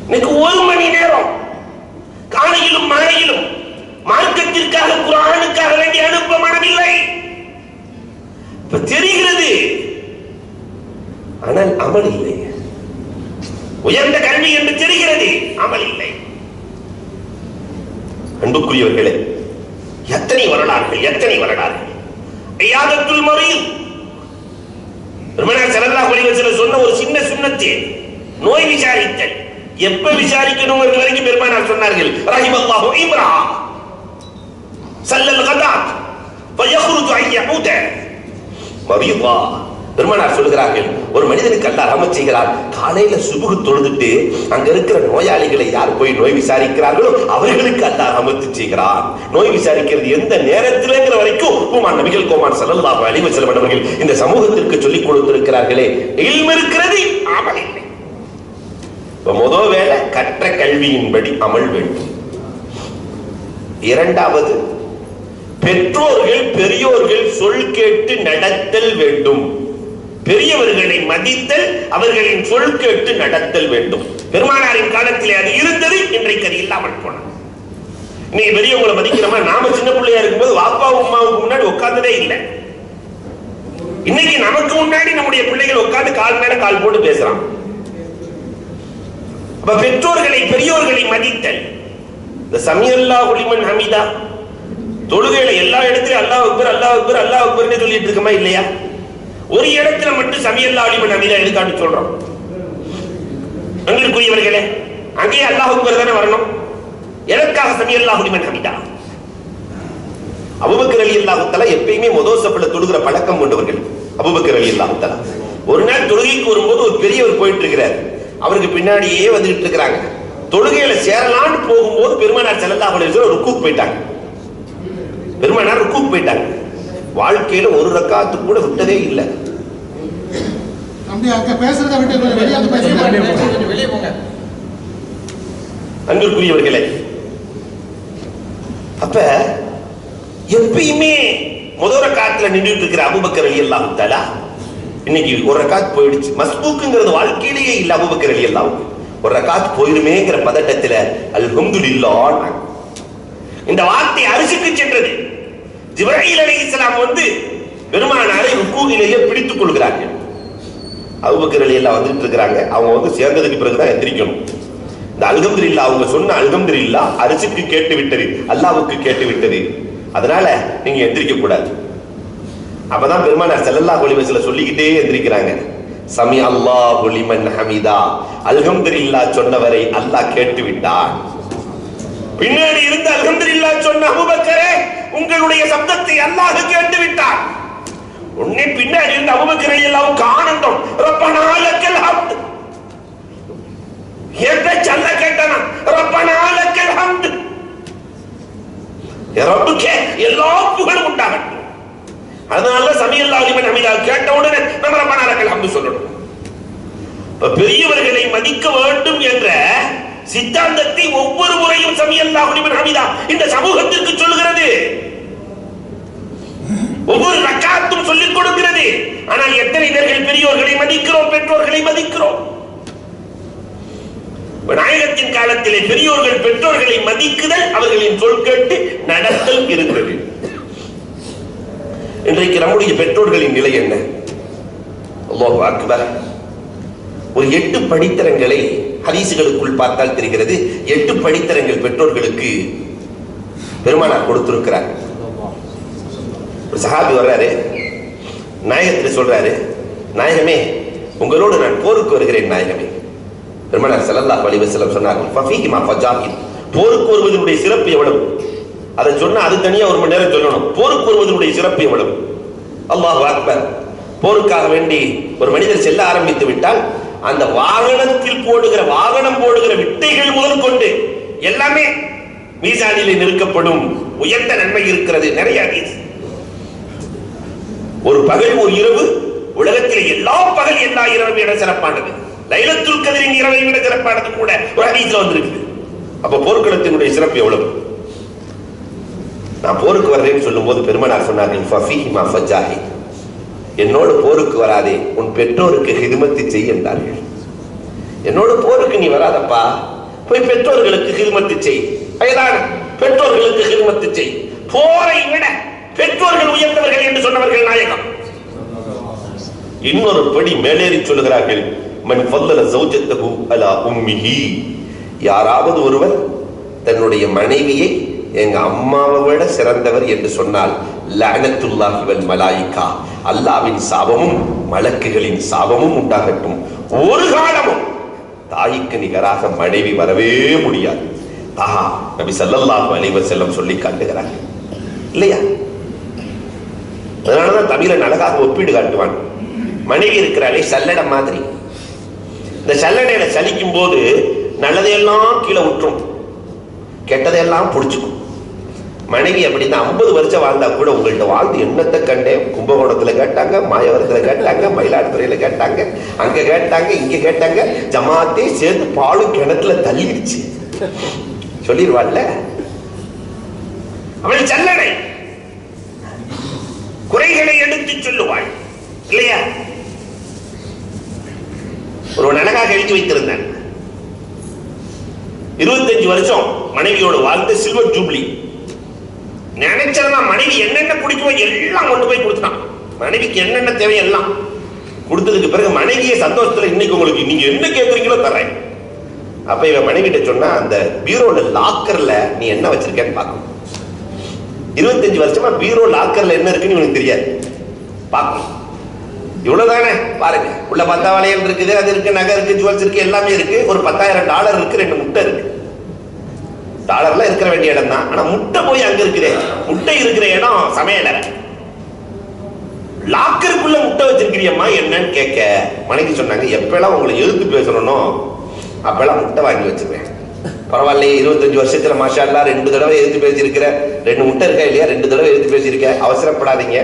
இன்னைக்கு 1 மணி நேரம் காலையிலும் மாலையிலும் மார்க்கத்திற்காக குர்ஆனுக்காக வேண்டி அனுப்ப மனமில்லை. தெரிகிறது, ஆனால் அமல் இல்லை. உயர்ந்த கல்வி என்று தெரிகிறது, அமல் இல்லை. அன்புக்குரியவர்களே, எத்தனை வரலாறுகள். ஐயாதத்துல் மரீத் பெருமானார் ஸல்லல்லாஹு அலைஹி வஸல்லம் சொன்ன ஒரு சின்ன சுன்னத்து, நோய் விசாரித்தல். எப்ப விசாரிக்கணும் வரைக்கும் பெருமானார் சொன்னார்கள். ரஹிமல்லாஹு இம்ரா ஸல்லல் கதாத் ஃபயخرج அன் யஹூத மரீதா. பெருமானார் சொல்கிறார்கள், ஒரு மனிதனுக்கு அல்லாஹ் ரஹ்மத் செய்கிறார். காலையில சுபுஹ் தொழுதுட்டு அங்க இருக்கிற நோயாளிகளை யார் போய் நோய் விசாரிக்கிறார்களோ அவர்களுக்கு அல்லாஹ் ரஹ்மத் செய்கிறார். நோய் விசாரிக்கிறது எந்த நேரத்திலேங்கிற வரைக்கும் உமான் நபிகள் கோமான் ஸல்லல்லாஹு அலைஹி வஸல்லம் அவர்கள் இந்த சமூகத்திற்கு சொல்லிக் கொடுத்திருக்கிறார்களே. இல்ம் இருக்கிறது, அமல் இல்லை. முதல் வேலை கற்ற கல்வியின்படி அமல் வேண்டும். இரண்டாவது, பெற்றோர்கள் பெரியோர்கள் சொல் கேட்டு நடத்தல் வேண்டும். பெரியவர்களை மதித்தல், அவர்களின் சொல் கேட்டு நடத்தல் வேண்டும். பெருமானாரின் காலத்திலே அது இருந்தது, இன்றைக்கு அது இல்லாமல் போனது. நீ பெரியவங்களை மதிக்கிறோமா? நாம சின்ன பிள்ளையா இருக்கும்போது வாப்பா உமாவுக்கு முன்னாடி உட்கார்ந்ததே இல்லை. இன்னைக்கு நமக்கு முன்னாடி நம்முடைய பிள்ளைகள் உட்கார்ந்து கால் மேல கால் போட்டு பேசுறான். பெற்றோர்களை பெரியோர்களை மதித்தல். இந்த சமிஅல்லாஹு லிமன் ஹமீதா தொழுகையில எல்லா இடத்திலும் அல்லாஹ் அக்பர் அல்லாஹ் அக்பர் அல்லாஹ் அக்பர்னு சொல்லிட்டு இருக்கமா இல்லையா? ஒரு இடத்துல மட்டும் சமிஅல்லாஹு லிமன் ஹமீதா எதுக்காட்டு சொல்றோம்? அங்கிருக்குரியவர்களே, அங்கேயே அல்லாஹ் அக்பர் தானே வரணும். எதற்காக சமிஅல்லாஹு லிமன் ஹமீதா? அபூபக்கர் ரலியல்லாஹு தஆலா எப்பயுமே முதல் சஃப்ல தொழுகிற பழக்கம் கொண்டவர்கள். அபூபக்கர் ரலியல்லாஹு தஆலா ஒரு நாள் தொழுகைக்கு வரும்போது ஒரு பெரியவர் போயிட்டு இருக்கிறார். அவருக்கு பின்னாடியே வந்துட்டு இருக்கிறாங்க. தொழுகையில சேரலான்னு போகும்போது பெருமானார் ஸல்லல்லாஹு அலைஹி வஸல்லம் ருக்கூக்கு போயிட்டாங்க. வாழ்க்கையில ஒரு ரக்காத்து கூட விட்டதே இல்லை. அன்பிற்குரியவர்களே, அப்ப எப்பயுமே முதல் ரக்காத்துல நின்றுட்டு இருக்கிற அபூபக்கர் ரலியல்லாஹு தஆலா இன்னைக்கு ஒரு ரக்காத் போயிடுச்சு. மஸ்பூக்குங்கிறது வாழ்க்கையிலேயே இல்ல. அபூபக்கர் ரலியல்லாஹு ஒரு ரக்காத் போயிருமேங்கிற பதட்டத்துல அல்ஹம்துலில்லாஹ் இந்த வார்த்தை அரிசிக்கு சென்றது. ஜிப்ரீல் அலைஹிஸ்ஸலாம் வந்து பெருமானாரை ருக்கூவிலேயே பிடித்துக் கொள்கிறார்கள். அபூபக்கர் ரலியல்லாஹு வந்துட்டு இருக்கிறாங்க. அவங்க வந்து சேர்ந்ததுக்கு பிறகுதான் எந்திரிக்கணும். இந்த அல்ஹம்துலில்லாஹ் அவங்க சொன்ன அல்ஹம்துலில்லாஹ் அரிசிக்கு கேட்டு விட்டது, அல்லாஹ்வுக்கு கேட்டு விட்டது. அதனால நீங்க எந்திரிக்க கூடாது. அப்பதான் பெருமானார் ஸல்லல்லாஹு அலைஹி வஸல்லம் சொல்லிக்கிட்டே எந்திரிக்கிறாங்க. சமி அல்லாஹு லிமன் ஹமீதா, அல்ஹம்துலில்லாஹ் சொன்னவரை அல்லாஹ் கேட்டு விட்டான். பின்னாடி இருந்து அல்ஹம்துலில்லாஹ் சொன்ன அபூபக்கரே, உங்களுடைய சப்தத்தை அல்லாஹ் கேட்டு விட்டான். உன்னை பின்னாடி இருந்து அபூபக்கர் ரலியல்லாஹு ஆனந்தம். ரப்பனா லக்கல் ஹம்த். எதை சொல்ல கேட்டானா? ரப்பனா லக்கல் ஹம்த். ரப்புக்கே எல்லா புகழும் உண்டாகட்டும். அதனால சமிஅல்லாஹு லிமன் ஹமீதா கேட்ட உடனே நம்ம ரப்பனா லக்கல் ஹம்து சொல்லணும். பெரியவர்களை மதிக்க வேண்டும் என்ற சித்தாந்தத்தை ஒவ்வொரு முறையும் சமிஅல்லாஹு லிமன் ஹமீதா இந்த சமூகத்திற்கு சொல்கிறது. ஒவ்வொரு ரக்காத்தும் சொல்லிக் கொடுக்கிறது. ஆனால் எத்தனை பேர்கள் பெரியோர்களை மதிக்கிறோம், பெற்றோர்களை மதிக்கிறோம்? நாயகத்தின் காலத்திலே பெரியோர்கள் பெற்றோர்களை மதிக்குதல், அவர்களின் சொல் கேட்டு நடத்தல் இருக்கிறது. இன்றைக்கு நம்முடைய பெற்றோர்களின் நிலை என்ன? அல்லாஹு அக்பர். ஒரு 8 படித்தரங்களை ஹதீசுகளுக்குள் பார்த்தால் தெரிகிறது. 8 படித்தரங்கள் பெற்றோர்களுக்கு பெருமானார் கொடுத்திருக்கிறார். ஒரு சஹாபி வர்றாரு, நாயகத்தில் சொல்றாரு, நாயகமே உங்களோடு நான் போருக்கு வருகிறேன் நாயகமே. பெருமானார் ஸல்லல்லாஹு அலைஹி வஸல்லம் சொன்னார்கள், ஃபஃபீஹிமா ஃபஜாஹித், போருக்கு வருவதனுடைய சிறப்பு எவ்வளவு? அதை சொன்னா அது தனியா 1 மணி நேரம் சொல்லணும். போருக்கு வருவதனுடைய சிறப்பு எவ்வளவு? அல்லாஹு அக்பர். போருக்காக வேண்டி ஒரு மனிதர் செல்ல ஆரம்பித்து விட்டால் அந்த வாகனம் போடுகிற விட்டைகள் முதல் கொண்டு எல்லாமே மீசானிலே நிறுக்கப்படும். உயர்ந்த நன்மை இருக்கிறது. நிறைய ஒரு பகல் ஒரு இரவு உலகத்தில் எல்லா பகல் எல்லா இரவை விட சிறப்பானது. லைலத்துல் கத்ரின் இரவை விட சிறப்பானது கூட ஒரு ஹதீஸ்ல வந்திருக்கு. அப்ப போர்க்களத்தினுடைய சிறப்பு எவ்வளவு? நான் போருக்கு வர்றேன்னு சொல்லும் போது பெருமானார் சொன்னார்கள், ஃபஃபீஹிமா ஃபஜாஹித், என்னோடு போருக்கு வராதே, உன் பெற்றோருக்கு ஹிதுமத்து செய் என்றார்கள். என்னோடு போருக்கு நீ வராதப்பா, போய் பெற்றோர்களுக்கு ஹிதுமத்து செய். வயதான பெற்றோர்களுக்கு ஹிதுமத்து செய். போரை விட பெற்றோர்கள் உயர்ந்தவர்கள் என்று சொன்னவர்கள் நாயகம். இன்னொரு படி மேலேறி சொல்லுகிறார்கள், மன் ஃபல்லல ஸௌஜத்தஹு அலா உம்மிஹி, யாராவது ஒருவர் தன்னுடைய மனைவியை எங்க அம்மாவை விட சிறந்தவர் என்று சொன்னால் லஅனத்துல்லாஹி வல் மலாயிகா, அல்லாஹ்வின் சாபமும் மலக்குகளின் சாபமும் உண்டாகட்டும். ஒரு காலமும் தாய்க்கு நிகராக மனைவி வரவே முடியாது. ஆஹா, நபி ஸல்லல்லாஹு அலைஹி வஸல்லம் சொல்லி காட்டுகிறார் இல்லையா? அதனாலதான் தமிழன் அழகாக ஒப்பீடு காட்டுவான். மனைவி இருக்கிறாளே சல்லடை மாதிரி. இந்த சல்லடையில சலிக்கும் போது நல்லதையெல்லாம் கீழே விட்டுரும், கெட்டதையெல்லாம் பிடிச்சுக்கும். மனைவி அப்படின்னா 50 வருஷம் வாழ்ந்தா கூட உங்கள்கிட்ட வாழ்ந்து என்னத்தை கண்டேன், கும்பகோணத்துல கேட்டாங்க, மாயவரத்துல கேட்டாங்க, மயிலாடுதுறையில கேட்டாங்க, அங்க கேட்டாங்க, இங்க கேட்டாங்க, ஜமாத்தே சேர்ந்து பாலும் கிணத்துல தள்ளிடுச்சு சொல்லிடுவாள்ல. அவள் சல்லடை, குறைகளை எடுத்து சொல்லுவாள் இல்லையா? ஒரு அழகாக எழுதி வைத்திருந்தான். 25 வருஷம் மனைவியோடு வாழ்ந்து சில்வர் ஜூப்ளி. நினைச்சா மனைவி என்னென்ன பிடிக்குமோ எல்லாம் கொண்டு போய் கொடுத்தான். மனைவிக்கு என்னென்ன தேவை எல்லாம் கொடுத்ததுக்கு பிறகு மனைவியை சந்தோஷத்துல இன்னைக்கு உங்களுக்கு நீங்க என்ன கேட்கறீங்களோ தர்றேன். அப்ப இவன் மனைவிட்ட சொன்னா, அந்த பீரோல லாக்கர்ல நீ என்ன வச்சிருக்கேன்னு பார்க்கணும். 25 வருஷமா பீரோ லாக்கர்ல என்ன இருக்குன்னு இவனுக்கு தெரியாது, பார்க்கணும். இவ்வளவுதானே பாருங்க. உள்ள 10 வளையல் இருக்குது, அது இருக்கு, நகை இருக்கு, ஜுவல்ஸ் இருக்கு, எல்லாமே இருக்கு. ஒரு $10,000 இருக்கு, 2 முட்டை இருக்கு. டாலர்லாம் இருக்கிற வேண்டிய இடம் தான், ஆனா முட்டை போய் அங்க இருக்குது. முட்டை இருக்கிற இடம் சமையலறை. லாக்கருக்குள்ள முட்டை வச்சிருக்கிறியம்மா என்னன்னு கேட்க மனைவி சொன்னாங்க, எப்பெல்லாம் உங்களை எழுத்து பேசணும்னோ அப்பெல்லாம் முட்டை வாங்கி வச்சிருவேன். பரவாயில்லையே, 25 வருஷத்துல மாஷா அல்லாஹ் 2 தடவை எழுத்து பேசியிருக்கிற, 2 முட்டை இருக்கா இல்லையா, 2 தடவை எழுத்து பேசியிருக்க, அவசரப்படாதீங்க.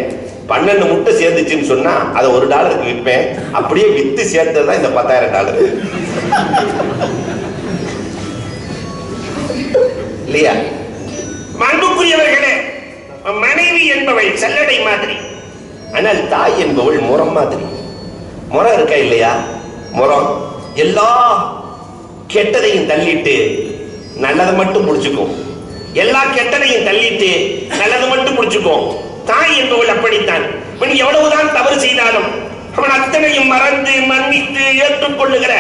12 முட்டை சேர்ந்துச்சுன்னு சொன்னா அதை $1 விற்பேன். அப்படியே வித்து சேர்த்ததுதான் இந்த $10,000 இல்லையா? அன்புக்குரியவர்களே, மனைவி என்பவள் சல்லடை மாதிரி, ஆனால் தாய் என்பவள் முறம் மாதிரி. முறம் இருக்கா இல்லையா? முறம் எல்லா கெட்டதையும் தள்ளிட்டு நல்லதை மட்டும் புடிச்சுக்கும், எல்லா கெட்டதையும் தள்ளிட்டு நல்லது மட்டும் புடிச்சுக்கும். தாய் என்பவள் அப்படித்தான். எவ்வளவுதான் தவறு செய்தாலும் அவன் அத்தனையும் மறந்து மன்னித்து ஏற்றுக்கொள்ளுகிற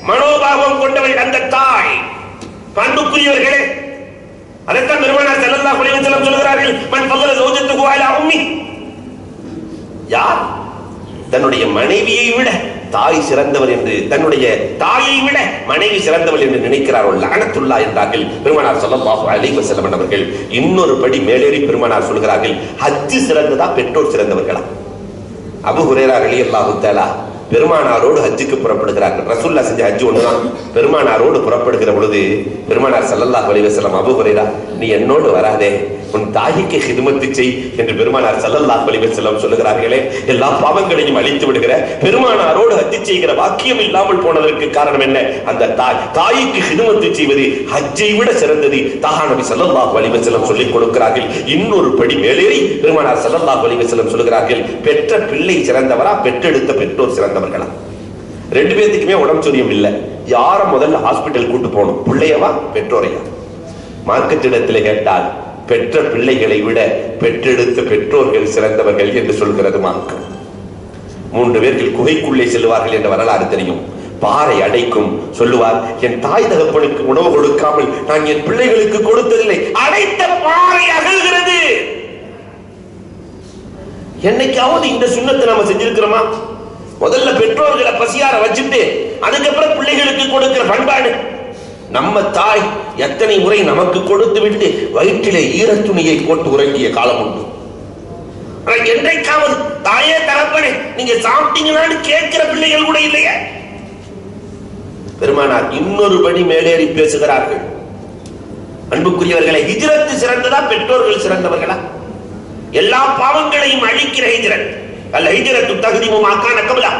மனோபாவம் கொண்டவள் அந்த தாய். அன்புக்குரியவர்களே, அதைத்தான் பெருமானார் ஸல்லல்லாஹு அலைஹி வஸல்லம் சொல்கிறார்கள், மன் ஃபضل زوجته على امه, யார் தன்னுடைய மனைவியை விட தாய் சிறந்தவர் என்று, தன்னுடைய தாயை விட மனைவி சிறந்தவள் என்று நினைக்கிறாரோ லஅனத்துல்லாஹ் என்றார்கள் பெருமானார் ஸல்லல்லாஹு அலைஹி வஸல்லம் அவர்கள். இன்னொரு படி மேலேறி பெருமானார் சொல்கிறார்கள், ஹஜ் சிறந்ததா பெற்றோர் சிறந்தவர்களா? அபூ ஹுரைரா ரலியல்லாஹு தஆலா பெருமானாரோடு ஹஜ்ஜுக்கு புறப்படுகிறார்கள். ரசூலுல்லாஹ் செஞ்ச ஹஜ் ஒண்ணுதான். பெருமானாரோடு புறப்படுகிற பொழுது பெருமானார் ஸல்லல்லாஹு அலைஹி வஸல்லம், அபூ ஹுரைரா நீ என்னோடு வராதே, உன் தாய்க்கு ஹிதுமத்து செய் என்று பெருமானார் ஸல்லல்லாஹு அலைஹி வஸல்லம் சொல்லுகிறார்களே. எல்லா பாவங்களையும் அழித்து விடுகிற பெருமானாரோடு ஹஜ் செய்கிற வாக்கியம் இல்லாமல் போனதற்கு காரணம் என்ன? அந்த தாய்க்கு ஹிதுமத்து செய்வது ஹஜ்ஜை விட சிறந்தது. தாஹா நபி ஸல்லல்லாஹு அலைஹி வஸல்லம் சொல்லிக் கொடுக்கிறார்கள். இன்னொரு படி மேலேறி பெருமானார் ஸல்லல்லாஹு அலைஹி வஸல்லம் சொல்லுகிறார்கள், பெற்ற பிள்ளை சிறந்தவரா பெற்றெடுத்த பெற்றோர் சிறந்தவர்களா? 2 பேத்துக்குமே உடம்பு சொரியம் இல்லை. யார முதல்ல ஹாஸ்பிட்டல் கூட்டு போகணும், பிள்ளையவா பெற்றோரையா? மார்க்கத்திடத்தில் கேட்டால் பெற்ற பிள்ளைகளை விட பெற்றெடுத்த பெற்றோர்கள் சிறந்தவர்கள் என்று சொல்கிறது மார்க்கம். 3 பேர்கள் குகைக்குள்ளே செல்வார்கள் என்ற வரலாறு தெரியும். பாறை அடைக்கும். சொல்லுவார், என் தாய் தகப்பனுக்கு உணவு கொடுக்காமல் நான் என் பிள்ளைகளுக்கு கொடுத்ததில்லை. அடைத்த பாறை அகல்கிறது. என்னைக்காவது இந்த சுண்ணத்தை நாம செஞ்சிருக்கிறோமா? முதல்ல பெற்றோர்களை பசியார வச்சுட்டு அதுக்கப்புறம் பிள்ளைகளுக்கு கொடுக்கிற பண்பாடு. நம்ம தாய் எத்தனை முறை நமக்கு கொடுத்து விட்டு வயிற்றிலே ஈரத்துணியை போட்டு உறங்கிய காலம் உண்டு. என்றைக்காவது தாயே தகப்பனே நீங்க சாப்பிட்டீங்களான்னு கேட்கிற பிள்ளைகள் கூட இல்லையா? பெருமானார் இன்னொரு படி மேலேறி பேசுகிறார்கள். அன்புக்குரியவர்களை, ஹிஜ்ரத் சிறந்ததா பெற்றோர்கள் சிறந்தவர்களா? எல்லா பாவங்களையும் அழிக்கிற ஹிஜ்ரத் அல்ல ஹிஜ்ரத்து தகுதிமு மாக்கான கபலா.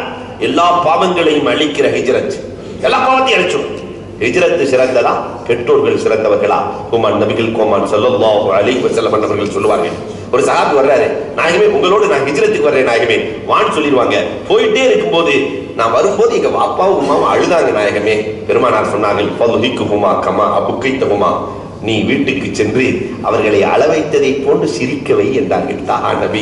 எல்லா பாவங்களையும் அழிக்கிற ஹிஜ்ரத், எல்லா பாவத்தையும் அழிச்சோம். ஹிஜ்ரத் சிறந்ததா பெற்றோர்கள் சிறந்தவர்களா? குமான் நபிகள் கோமான் ஸல்லல்லாஹு அலைஹி வஸல்லம் அவர்கள் சொல்லுவார்கள், ஒரு சஹாபி வர்றாரு, நாயகமே உங்களோடு நான் ஹிஜ்ரத்துக்கு வர்றேன் நாயகமே வான்னு சொல்லிடுவாங்க. போயிட்டே இருக்கும்போது நான் வரும்போது எங்க அப்பாவும் அம்மாவும் அழுதாங்க நாயகமே. பெருமானார் சொன்னார்கள், ஃபதுஹிக்குஹுமா கமா அபுக்கைத்தஹுமா, நீ வீட்டுக்கு சென்று அவர்களை அளவைத்ததை போன்று சிரிக்கவை என்றார்கள் தாஹா நபி.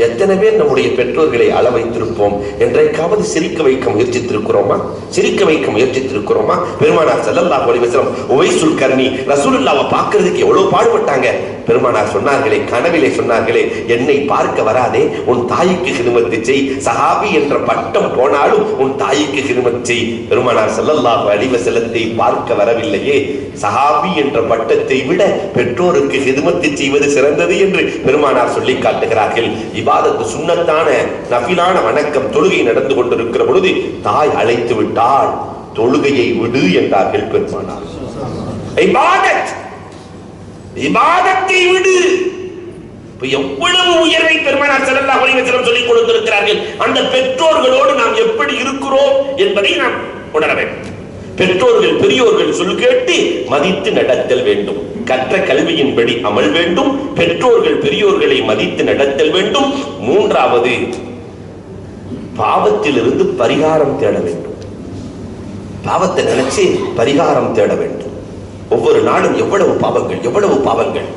எத்தனை பேர் நம்முடைய பெற்றோர்களை அளவைத்திருப்போம்? என்றைக்காவது சிரிக்க வைக்க முயற்சித்திருக்கிறோமா? சிரிக்க வைக்க முயற்சித்திருக்கிறோமா? பெருமானார் ஸல்லல்லாஹு அலைஹி வஸல்லம் உவைசுல் கர்னி ரசூலுல்லாஹ்வை பார்க்கிறதுக்கு எவ்வளவு பாடுபட்டாங்க. பெருமானார் சொன்னார்களே, கனவிலே சொன்னார்களே, என்னை பார்க்க வராதே, உன் தாய்க்கு ஹிதுமத் செய். சஹாபி என்ற பட்டம் போனாலும் உன் தாய்க்கு ஹிதுமத் செய். பெருமானார் ஸல்லல்லாஹு அலைஹி வஸல்லத்தை பார்க்க வரவில்லையே, சஹாபி என்ற பட்டத்தை விட பெற்றோருக்கு ஹிதுமத் செய்வது சிறந்தது என்று பெருமானார் சொல்லி காட்டுகிறார்கள். இபாதத்து சுன்னத்தான நஃபிலான வணக்கம் தொழுகை நடந்து கொண்டிருக்கிற பொழுது தாய் அழைத்து விட்டால் தொழுகையை விடு என்றார்கள் பெருமானார். இபாதத்தை விடு. எவ்வளவு உயர்வை பெருமானார் ஸல்லல்லாஹு அலைஹி வஸல்லம் சொல்லிக் கொடுத்திருக்கிறார்கள். அந்த பெற்றோர்களோடு நாம் எப்படி இருக்கிறோம் என்பதை நாம் உணர வேண்டும். பெற்றோர்கள் பெரியோர்கள் சொல் கேட்டு மதித்து நடத்தல் வேண்டும். கற்ற கல்வியின்படி அமல் வேண்டும். பெற்றோர்கள் பெரியோர்களை மதித்து நடத்தல் வேண்டும். மூன்றாவது, பாவத்திலிருந்து பரிகாரம் தேட வேண்டும். பாவத்தை நினைச்சு பரிகாரம் தேட வேண்டும். ஒவ்வொரு நாளும் எவ்வளவு பாவங்கள்.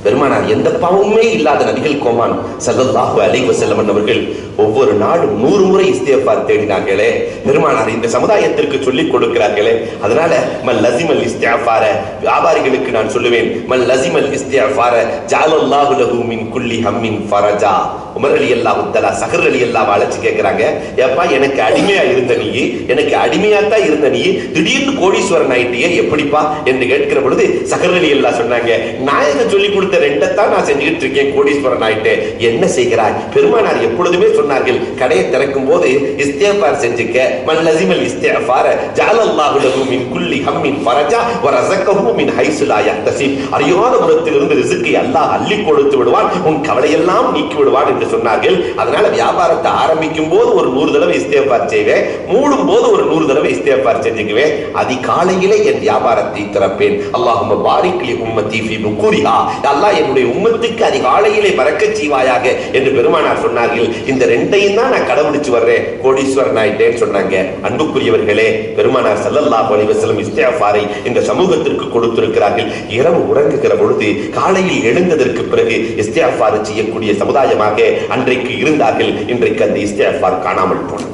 பெருமானார் எந்த பாவமுமே இல்லாத நபிகள் கோமான் ஸல்லல்லாஹு அலைஹி வஸல்லம் அவர்கள் ஒவ்வொரு நாளும் 100 முறை இஸ்திக்ஃபார் தேடினார்களே. பெருமானார் இந்த சமுதாயத்திற்கு சொல்லிக் கொடுக்கிறார்களே. அதனால மல் லஸிமல் இஸ்திக்ஃபார, வியாபாரிகளுக்கு நான் சொல்லுவேன், மல் லஸிமல் இஸ்திக்ஃபார ஜஅலல்லாஹு லஹு மின் குல்லி ஹம்மின் ஃபரஜா. உமர் ரலியல்லாஹு தஆலா சஹர் ரலியல்லாஹு அழைச்சு கேட்கிறாங்க, ஏப்பா எனக்கு அடிமையா இருந்த நீ, எனக்கு அடிமையாத்தான் இருந்த நீ திடீர்னு கோடீஸ்வரன் ஆயிட்டியே எப்படிப்பா என்று கேட்கிற பொழுது சஹர் ரலியல்லாஹு சொன்னாங்க, நாயகம் சொல்லி கொடுத்த ரெண்டத்தான் நான் செஞ்சுக்கிட்டு இருக்கேன், கோடீஸ்வரன் ஆயிட்டு என்ன செய்கிறாய்? பெருமானார் எப்பொழுதுமே சொன்னார்கள், கடையை திறக்கும் போது இஸ்திக்ஃபார் செஞ்சுக்க, மல் லஸிமல் இஸ்திக்ஃபார ஜஅலல்லாஹு லஹு மின் குல்லி ஹம்மின் ஃபரஜா வ ரஸகஹு மின் ஹைஸு லா யஹ்தஸிப். அறியாத புறத்திலிருந்து ரிஸ்கை அல்லாஹ் அள்ளி கொடுத்து விடுவான், உன் கவலையெல்லாம் நீக்கி விடுவான் என்று சொன்னார்கள். அதனால வியாபாரத்தை ஆரம்பிக்கும் போது ஒரு 100 தடவை இஸ்திக்ஃபார் செய்வேன், மூடும் போது ஒரு 100 தடவை இஸ்திக்ஃபார் செஞ்சுக்குவேன். அதிகாலையிலே என் வியாபாரத்தை திறப்பேன். அல்லாஹும்ம பாரிக் லி உம்மத்தி ஃபீ புகூரிஹா, அல்லாஹ் என்னுடைய உம்மத்துக்கு அதிகாலையிலே பரக்கத் செய்வாயாக என்று பெருமானார் சொன்னார்கள். இந்த ரெண்டையும் தான் நான் கடைபிடிச்சு வர்றேன், கோடீஸ்வரன் ஆயிட்டேன்னு சொன்னாங்க. அன்புக்குரியவர்களே, பெருமானார் ஸல்லல்லாஹு அலைஹி வஸல்லம் இஸ்திக்ஃபாரை இந்த சமூகத்திற்கு கொடுத்திருக்கிறார்கள். இரவு உறங்குகிற பொழுது காலையில் எழுந்ததற்கு பிறகு இஸ்திக்ஃபார் செய்யக்கூடிய சமுதாயமாக அன்றைக்கு இருந்தார்கள். இன்றைக்கு அந்த இஸ்திக்ஃபார் காணாமல் போனது.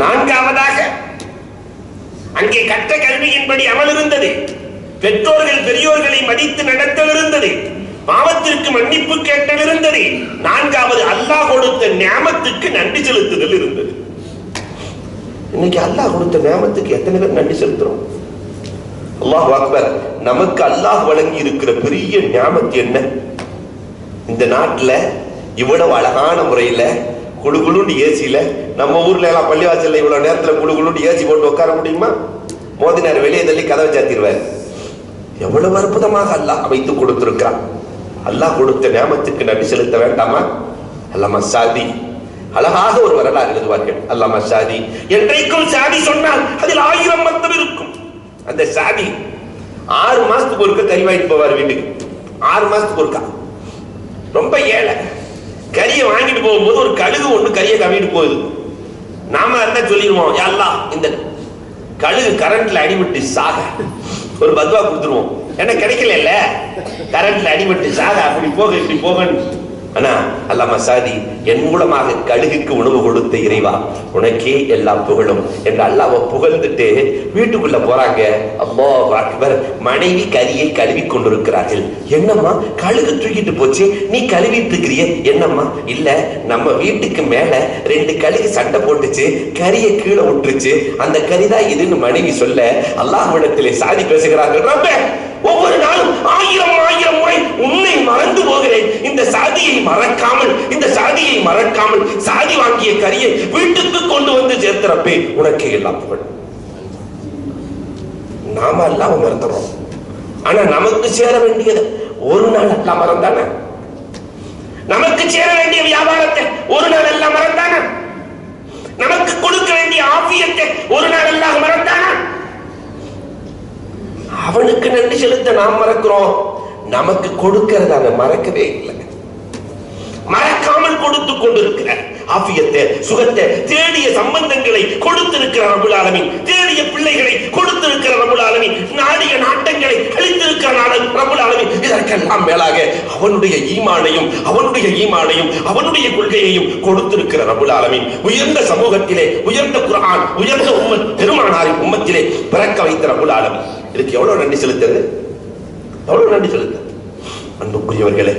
நான்காவதாக, அங்கே கற்ற கல்வியின்படி அமல் இருந்தது. பெற்றோர்கள் பெரியோர்களை மதித்து நடத்தல் இருந்தது. பாவத்திற்கு மன்னிப்பு கேட்டல் இருந்தது. நான்காவது, அல்லாஹ் கொடுத்த நியாமத்துக்கு நன்றி செலுத்துதல் இருந்தது. இன்னைக்கு அல்லாஹ் கொடுத்த நியாமத்துக்கு எத்தனை பேர் நன்றி செலுத்துறோம்? அல்லாஹ் அக்பர். நமக்கு அல்லாஹ் வழங்கி இருக்கிற பெரிய நியாமத்து என்ன? இந்த நாட்டுல இவ்வளவு அழகான முறையில குழுகுழுண்டு ஏசியில, நம்ம ஊர்ல எல்லாம் பள்ளிவாசல்ல இவ்வளவு நேரத்துல குழுகுழுண்டு ஏசி போட்டு உட்கார முடியுமா? மோதினார் வெளியே தள்ளி கதவை சாத்திடுவார். எவ்வளவு அற்புதமாக அல்லாஹ் வைத்து கொடுத்திருக்கிறான். அல்லாஹ் கொடுத்த நியாமத்துக்கு நன்றி செலுத்த வேண்டாமா? அல்லாமா ஷாதி அழகாக ஒரு வரலாறு எழுதுவார்கள். அல்லாமா ஷாதி, என்றைக்கும் ஷாதி சொன்னால் அதில் 1000 அர்த்தம் இருக்கும். அந்த ஷாதி 6 மாசத்துக்கு ஒருக்க கறி வாங்கிட்டு போவார் வீட்டுக்கு. 6 மாசத்துக்கு ஒருக்கா. ரொம்ப ஏழை. கறியை வாங்கிட்டு போகும்போது ஒரு கழுகு ஒண்ணு கறியை கவிட்டு போகுது. நாம என்ன சொல்லிடுவோம், யா அல்லாஹ் இந்த கழுகு கரண்ட்ல அடிபட்டு சாக ஒரு பத்வா கொடுத்துருவோம். என்ன கிடைக்கல, கரண்ட்ல அடிபட்டு சாக அப்படி போக இப்படி போகன்னு ஆனா அல்லாமா சாதி என் மூலமாக கழுகுக்கு உணவு கொடுத்த இறைவா உனக்கே எல்லா புகழும் என்று அல்லாஹ்வை புகழ்ந்துட்டு வீட்டுக்குள்ள போறாங்க. அல்லாஹ் அக்பர். மனைவி கரியை கழுவி கொண்டிருக்கிறார்கள். என்னம்மா கழுகு தூக்கிட்டு போச்சு, நீ கழுவிட்டு இருக்கிறிய? என்னம்மா இல்ல, நம்ம வீட்டுக்கு மேல 2 கழுகு சண்டை போட்டுச்சு, கரியை கீழே விட்டுருச்சு, அந்த கரிதான் இதுன்னு மனைவி சொல்ல அல்லாஹ்விடத்திலே சாதி பேசுகிறார்கள். ரப்பே, ஒவ்வொரு நாளும் 1000 முறை உன்னை மறந்து போகிறேன். இந்த சாதியை மறக்காமல் சாதி வாங்கிய கரியை வீட்டுக்கு கொண்டு வந்து சேர்த்திரப்பே உனக்கே எல்லாம் புகழ். நாம எல்லாம் மறந்துடுறோம். ஆனா நமக்கு சேர வேண்டியது ஒரு நாள் எல்லாம் மறந்தானே? நமக்கு சேர வேண்டிய வியாபாரத்தை ஒரு நாள் எல்லாம் மறந்தானே? நமக்கு கொடுக்க வேண்டிய ஆபியத்தை ஒரு நாள் எல்லாம் மறந்தானா? அவனுக்கு நன்றி செலுத்த நாம் மறக்கிறோம். நமக்கு கொடுக்கிறத அவன் மறக்கவே இல்லை. மறக்காமல் கொடுத்து கொண்டிருக்கிறார். ஆபியத்தை, சுகத்தை, தேடிய சம்பந்தங்களை கொடுத்திருக்கிற ரப்புல் ஆலமீன், தேடிய பிள்ளைகளை கொடுத்திருக்கிற ரப்புல் ஆலமீன், நாடிய நாட்டங்களை அளித்திருக்கிற ரப்புல் ஆலமீன். இதற்கெல்லாம் மேலாக அவனுடைய ஈமானையும் அவனுடைய கொள்கையையும் கொடுத்திருக்கிற ரப்புல் ஆலமீன். உயர்ந்த சமூகத்திலே, உயர்ந்த குர்ஆன், உயர்ந்த உம்மத், பெருமானாரின் உம்மத்திலே பிறக்க வைத்த ரப்புல் ஆலமீன். இதுக்கு எவ்வளவு நன்றி செலுத்துறது? எவ்வளவு நன்றி செலுத்த? அன்புக்குரியவர்களே,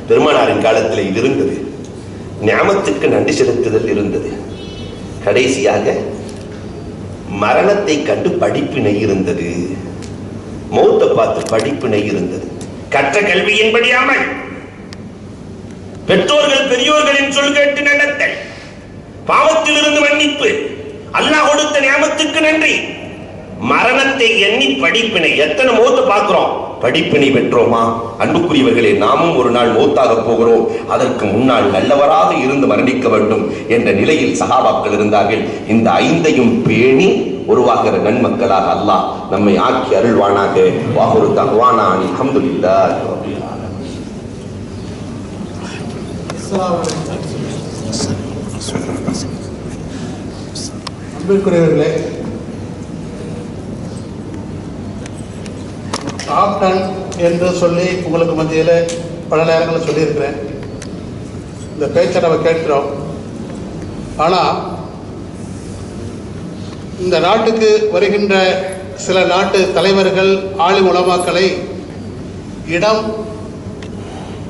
பெருமானாரின் காலத்தில் இது இருந்தது. நியாமத்துக்கு நன்றி செலுத்துதல் இருந்தது. கடைசியாக மரணத்தை கண்டு படிப்பினை இருந்தது. மௌத்தை பார்த்து படிப்பினை இருந்தது. கற்ற கல்வியின்படியாமல் பெற்றோர்கள் பெரியோர்களின் சொல் கேட்டு நடத்தல், பாவத்தில் இருந்து மன்னிப்பு, அல்லாஹ் கொடுத்த நியாமத்துக்கு நன்றி, மரணத்தை எண்ணி படிப்பினை. எத்தனை மௌத்தை பார்க்கிறோம்? படிப்பினை பெற்றோமா? அன்புக்குரியவர்களே, நாமும் ஒரு நாள் மௌத்தாக போகிறோம். அதற்கு முன்னால் நல்லவராக இருந்து மரணிக்க வேண்டும் என்ற நிலையில் சஹாபாக்கள் இருந்தார்கள். இந்த 5ஐயும் பேணி உருவாகிற நன்மக்களாக அல்லாஹ் நம்மை ஆக்கி அருள்வானாக. வாஹுரு தஹ்வானா அல்ஹம்துலில்லாஹ். அன்புக்குரியவர்களே, டாப் 10 என்று சொல்லி உங்களுக்கு மத்தியில் பல நேரங்களில் சொல்லியிருக்கிறேன். இந்த பேச்சை நம்ம கேட்கிறோம். ஆனால் இந்த நாட்டுக்கு வருகின்ற சில நாட்டு தலைவர்கள், ஆலிம் உலமாக்களை இடம்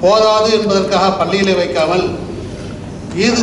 போதாது என்பதற்காக பள்ளியிலே வைக்காமல் இது